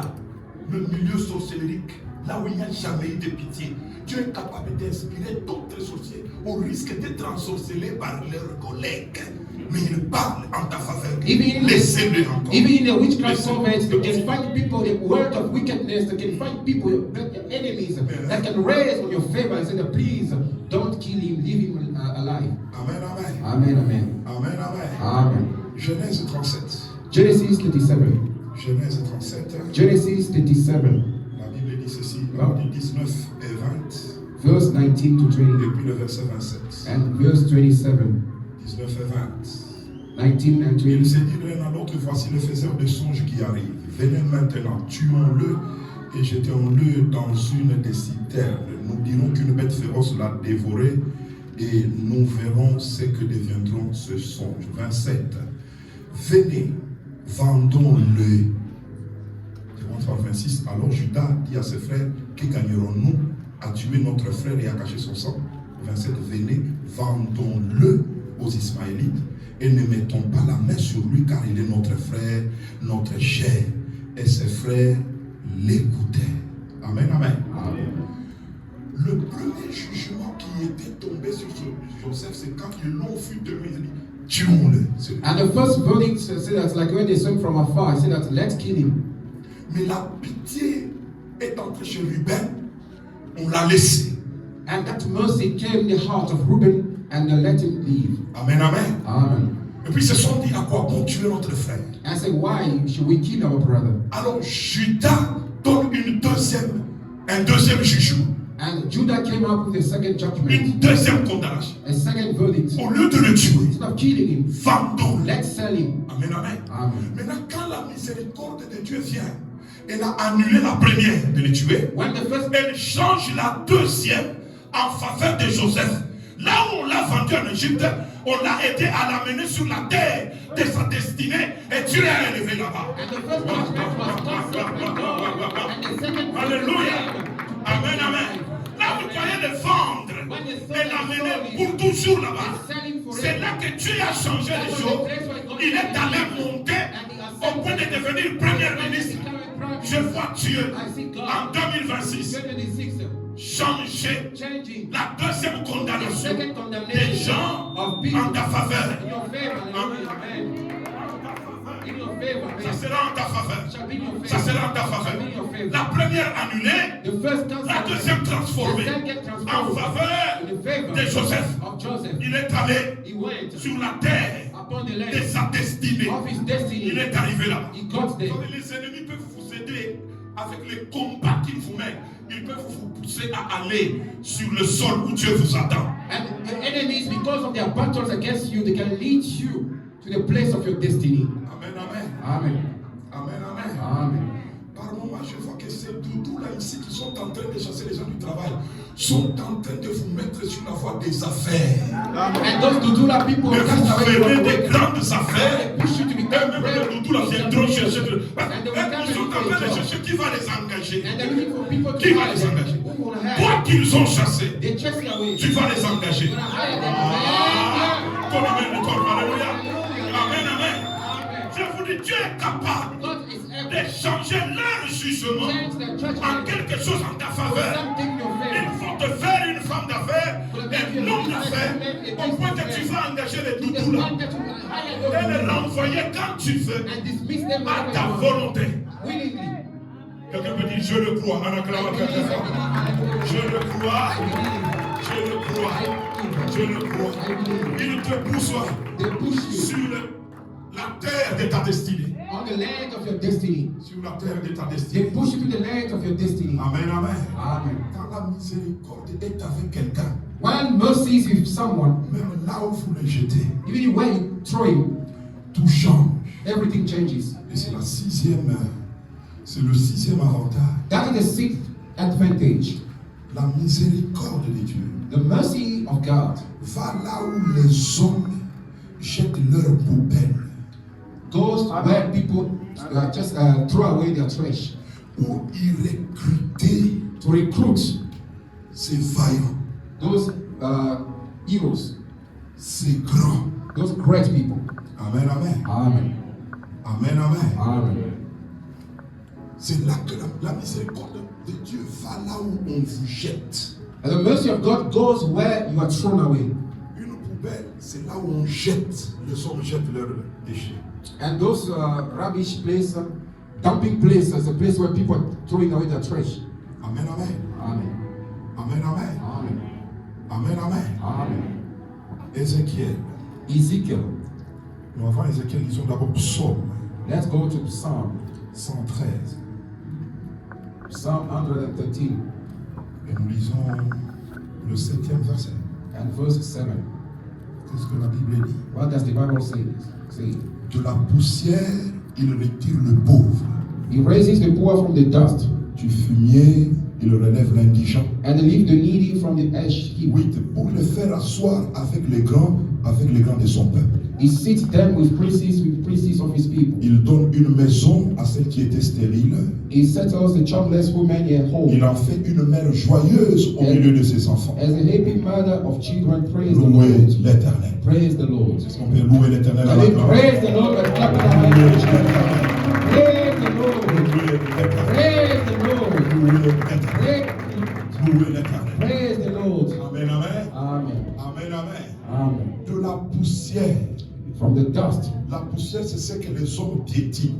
le milieu sorcellérique, là où il n'y a jamais eu de pitié, Dieu est capable d'inspirer d'autres sorciers au risque d'être ensorcelés par leurs collègues. Mais il parle en ta faveur. Laissez-le encore. Even in the witchcraft convents, you can find people, the word of wickedness, you can find people, your enemies, that can raise on your favor and say, please don't kill him, leave him alive. Amen, amen. Amen, amen. Amen, amen. Amen. Genèse 37. Genesis 37. Genèse 37. Genesis 37. La Bible dit ceci, la Bible dit 19 et 20. Verse 19 to 20. Et puis le verset 27. And verse 27. 19 et 20. 19 and Il 20. s'est dit l'un à l'autre, voici le faiseur de songes qui arrive. Venez maintenant, tuons-le et jetons-le dans une des citernes. Nous dirons qu'une bête féroce l'a dévoré et nous verrons ce que deviendront ce songe. 27. Venez, vendons-le. 26. Alors Judas dit à ses frères, que gagnerons-nous à tuer notre frère et à cacher son sang? 27. Venez, vendons-le aux Ismaélites et ne mettons pas la main sur lui car il est notre frère, notre chair. Et ses frères l'écoutaient. Amen, amen. Le premier jugement qui était tombé sur Joseph, c'est quand ils l'ont vu de lui, il dit, tuons-le. And the first verdict said that, like when they saw him from afar, he said that, let's kill him. Mais la pitié est entrée chez Ruben, on l'a laissé. And that mercy came in the heart of Reuben, and they let him leave. Amen, amen. Amen. Et puis ils se sont dit, à quoi bon tuer notre frère? And I said, why should we kill our brother? Alors Judas donne un deuxième jugement, And Judah came up with a second judgment, une deuxième condamnation. a second verdict. Au lieu de le tuer, Instead of killing him, vendons-le. let's sell him. Amen, amen. Amen. Maintenant, quand la miséricorde de Dieu vient, elle a annulé la première de le tuer. When the first Elle change la deuxième en faveur de Joseph. Là où on l'a vendu en Égypte, on l'a aidé à l'amener sur la terre de sa destinée et Dieu l'a élevé là-bas. and the first judgment was cancelled by God, and the second Alléluia. Amen, amen. Là, vous croyez le vendre et l'amener pour toujours là-bas. C'est là que Dieu a changé les choses. Il est allé monter au point de devenir premier ministre. Je vois Dieu en 2026 changer changing la deuxième the condamnation second des condemnation gens of people en ta faveur. in your favor. Amen. In your favor. Ça sera en ta faveur. Shall be in your favor. Ça sera en ta faveur. Shall be in your favor. La première annulée, The first la cancelled, deuxième transformée the second en transformed faveur in the favor de Joseph. of Joseph. Il est allé He went sur la terre upon the de land sa destinée. of his destiny. Il est arrivé là. He got there. Les ennemis peuvent vous aider avec les combats qu'ils vous mettent. Ils peuvent vous pousser à aller sur le sol où Dieu vous attend. And the enemies, because of their battles against you, they can lead you to the place of your destiny. Amen, amen. Amen. Amen, amen. Amen. Par moment, je vois que ces doudous-là ici qui sont en train de chasser les gens du travail sont en train de vous mettre sur la voie des affaires. And those Dudula people Mais cast vous away ferez from des the grandes affaires. They push you to Et become même great. les doudous-là viendront chercher. And they will come Ils sont en train de and chercher qui va les engager. And they're looking for people Qui to va hire les them. engager? Who will Toi hire? qu'ils ont chassé, They chase you away. tu vas les engager. You're gonna hire them. Ah, ton amen, alléluia. Amen, amen. Amen. Je vous dis, Dieu est capable God is able de changer leur to jugement change their en judgment quelque chose en ta for faveur. something in your Il favor. faut te faire une femme d'affaires, un homme d'affaires, au point que tu vas engager les To the doudous là point that you will hire et those les people renvoyer quand tu veux and dismiss them à ta whenever you volonté. want. Willingly. Quelqu'un peut dire, je le crois, en acclamant quelqu'un. Je le crois, je le crois, je le crois. Il te pousse They push you sur la terre de ta destinée. on the land of your destiny. Sur la terre de ta They destinée. push you to the land of your destiny. Amen, amen. Amen. Quand la miséricorde est avec quelqu'un, When mercy is with someone, même là où vous le jetez, even when you throw him, tout change. everything changes. Et c'est le sixième avantage. That is the sixth advantage. La miséricorde de Dieu The mercy of God va là où les hommes jettent leurs poubelles. goes where people just throw away their trash Pour y recruter to recruit ces vaillants, those heroes, ces grands. those great people. Amen, amen. Amen. Amen, amen. Amen. C'est là que la miséricorde de Dieu va là où on vous jette. And the mercy of God goes where you are thrown away. Une poubelle, c'est là où on jette, les hommes jettent leurs déchets. And those rubbish places, dumping places, is a place where people are throwing away their trash. Amen, amen. Amen. Amen, amen. Amen. Amen, amen. Amen. Ézéchiel. Ezekiel. Nous avant Ézéchiel, lisons d'abord Psaume Let's go to Psalm 113. Psalm 113 Et nous lisons le 7e verset. and verse 7. Qu'est-ce que la Bible dit? What does the Bible say? De la poussière, il retire le pauvre. He raises the poor from the dust Du fumier, il relève l'indigent. and leave the needy from the ash heap. 8. Pour le faire asseoir avec les grands, avec les grands de son peuple. He sits them with princes of his people. Il donne une maison à celle qui était stérile. He settles the childless woman in home. Il en fait une mère joyeuse au milieu de ses enfants. As a happy mother of children, praise the Louez Lord. l'Éternel. Praise the Lord. Est-ce qu'on peut louer l'Éternel à Can la we gloire? praise the Lord by clapping our hands? Praise the Lord. Louez l'Éternel. Praise the Lord. Louez l'Éternel. Praise, Louez l'Éternel. praise the Lord. Amen, amen. Amen. Amen, amen. Amen. De la poussière. From the dust. La poussière, c'est ce que les hommes piétinent.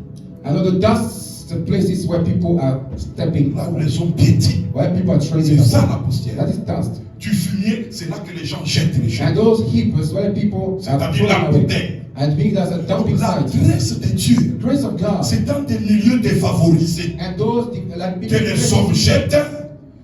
I know the dust, the places where people are stepping, Là où les hommes piétinent. where people are C'est trading. ça la poussière. That is dust. Du fumier, c'est là que les gens jettent les And choses. those heaps where people are C'est-à-dire la thrown away. bouteille. And being that's a dumping La site. grâce de Dieu, Grace of God. c'est dans des milieux défavorisés And those like que les hommes jettent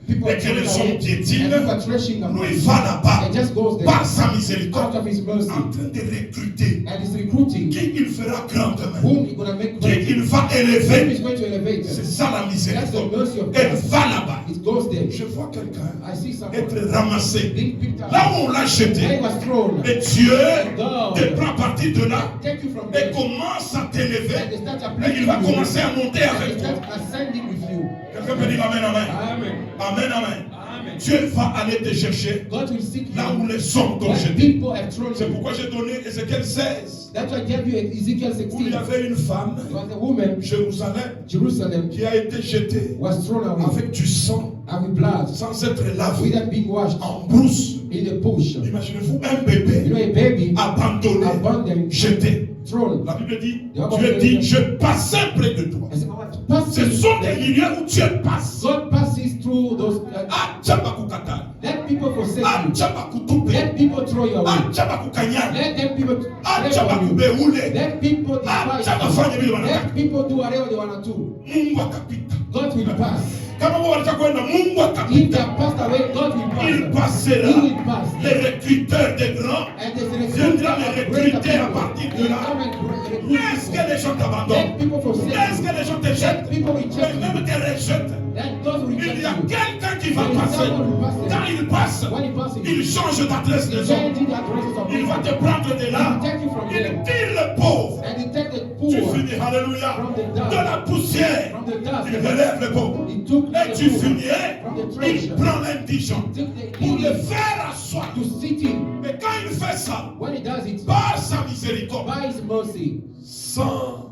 people et que les hommes piétinent. and people are threshing Nous, away. il va là-bas And just goes there par sa out miséricorde of his mercy. en train de recruter And he's recruiting qui il fera grandement, whom he's gonna make qui great. il va Whom élever. he's going to elevate. C'est ça la That's miséricorde. the mercy of Elle God. va là-bas. It goes there. Je vois quelqu'un I see someone être ramassé being picked up. là où on l'a Where he jeté. was thrown. Et Dieu God te prend partir de là take you from et there. commence à And they t'élever. start Et uplifting il va you. commencer à monter And avec they toi. start ascending with you. Quelqu'un peut dire Amen, amen. Amen. Amen, amen. Amen. Dieu va aller te chercher God will seek là où you les hommes t'ont where jeté. people have thrown C'est you. pourquoi j'ai donné Ézéchiel 16, That's why I gave you Ezekiel où il y 16. avait une femme, There was a woman, Jérusalem, Jerusalem, qui a été jetée was thrown away avec du sang, and with blood sans être lavée, without being washed en brousse. in a bush. Imaginez-vous un You bébé know, a baby abandonné, abandoned, jeté. thrown. La Bible dit, Dieu dit, je passais près de toi. I said, I was Ce passing. sont des milieux où Dieu passe. God passes through those. Ah, Tchabakukata. Let people forsake Ah, you. Tchabakutupe. Let people throw you Ah, away. Tchabakukanya. Let them people Ah, tread on you. Tchabakubeule. Let people Ah, despise Tchabafanya vile you. wanataka. Let people do whatever they want to do. Mungu akapita. God will pass. Kama wao wanataka kwenda, Mungu If they akapita. have passed away, God will Il pass. passera. He will pass. Les recruteurs des grands. And there's a Viendra recruiter les of greater recruter à people. partir de They là. come and recruit Est-ce people. que les gens t'abandonnent? Let people forsake Est-ce you. que les gens te Let jettent? people Mais reject même you. te rejettent. Let those who Il reject y a you. quelqu'un qui va There is passer. someone who passes. Quand il passe, When he passes, il change d'adresse des hommes. change the addresses of Il va people. te prendre de là. He take you from Il there. tire le pauvre. And he take the Tu poor finis, alléluia, from the dust. de la poussière. From the dust. Il relève le pauvre. He took Et the tu poor finirais, from the il treasure. prend l'indigent Took the pour le needy faire asseoir. to sit in. Mais quand il fait ça, When he does it, par sa miséricorde, by his mercy, sans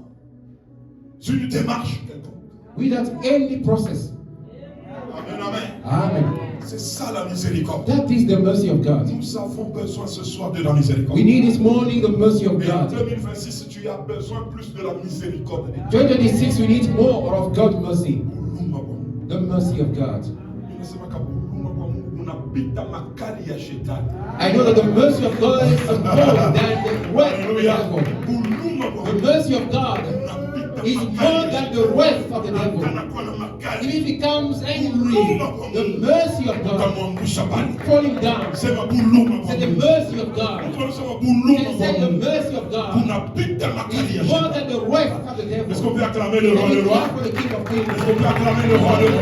une démarche quelconque. without any process. Amen, amen. Amen. C'est ça la miséricorde. That is the mercy of God. Nous avons besoin ce soir de la miséricorde. We need this morning the mercy of Et en God. 2026, tu as besoin plus de la miséricorde de Dieu. 2026, we need more of God's mercy. The mercy of God. I know that the mercy of God is more than the wealth of the devil. The mercy of God is more than the wealth of the devil. If he becomes angry, the mercy of God is falling down. Say the mercy of God. And say the mercy of God is more than the wealth of the devil. Est-ce qu'on peut acclamer le roi, le And we roi? clap for the King of Kings. Est-ce qu'on peut acclamer le roi, le roi?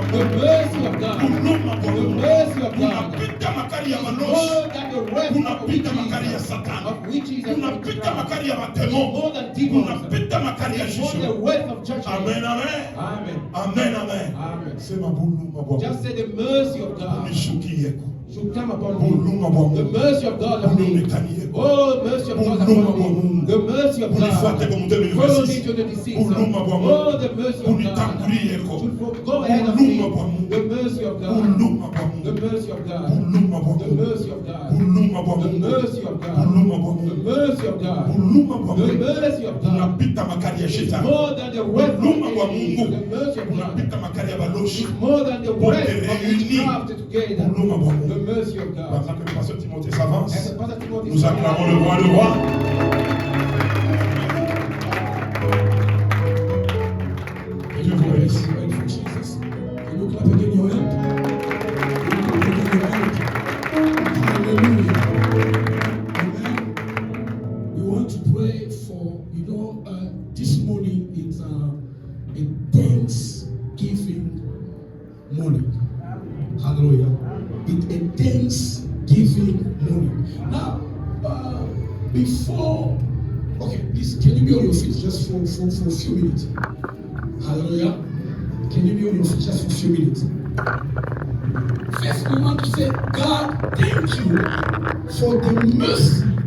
The mercy of God. The mercy of God. Unapita makali ya malosi, More than the wealth of unapita makali ya satani, witches and unapita makali ya more mademo, than demons. unapita makali ya More shisho. the wealth of judgment. Amen, amen. Amen. Amen, amen. Amen. Sema buluma bwa Just say the mercy of God unishukieko. should come upon me. Buluma bwa The mercy of God upon me. unionekanieko. Oh, mercy of God upon me. The mercy of Unifuate God. kwa mtemi Follow me mvesisi. to the deceased. Buluma bwa Oh, the mercy of God. unitangulieko. Should go ahead of me. The mercy of God. Buluma bwa The mercy of God. buluma bwa The mercy of God. buluma bwa The mercy of God. buluma bwa The mercy of God. buluma bwa The mercy of God. unapita makali ya shetani. More than the wealth of Buluma bwa enemies. Mungu The mercy of God. unapita makali ya baloshi. It's more than the wealth of witchcraft together. Buluma bwa The Mungu. mercy of God. Pendant que le pasteur Timothée And s'avance, the Pastor Timothy nous acclamons le roi, le roi. Que Dieu vous bénisse. Thank you, Jesus. Can you clap again your hand? Can you clap again your hand? Hallelujah. Amen. We want to pray for, this morning is a Thanksgiving morning. Hallelujah. It's a Thanksgiving morning. before, okay, please, can you be on your feet just for a few minutes? Hallelujah. Can you be on your feet just for a few minutes? First, we want to say, God, thank you for the mercy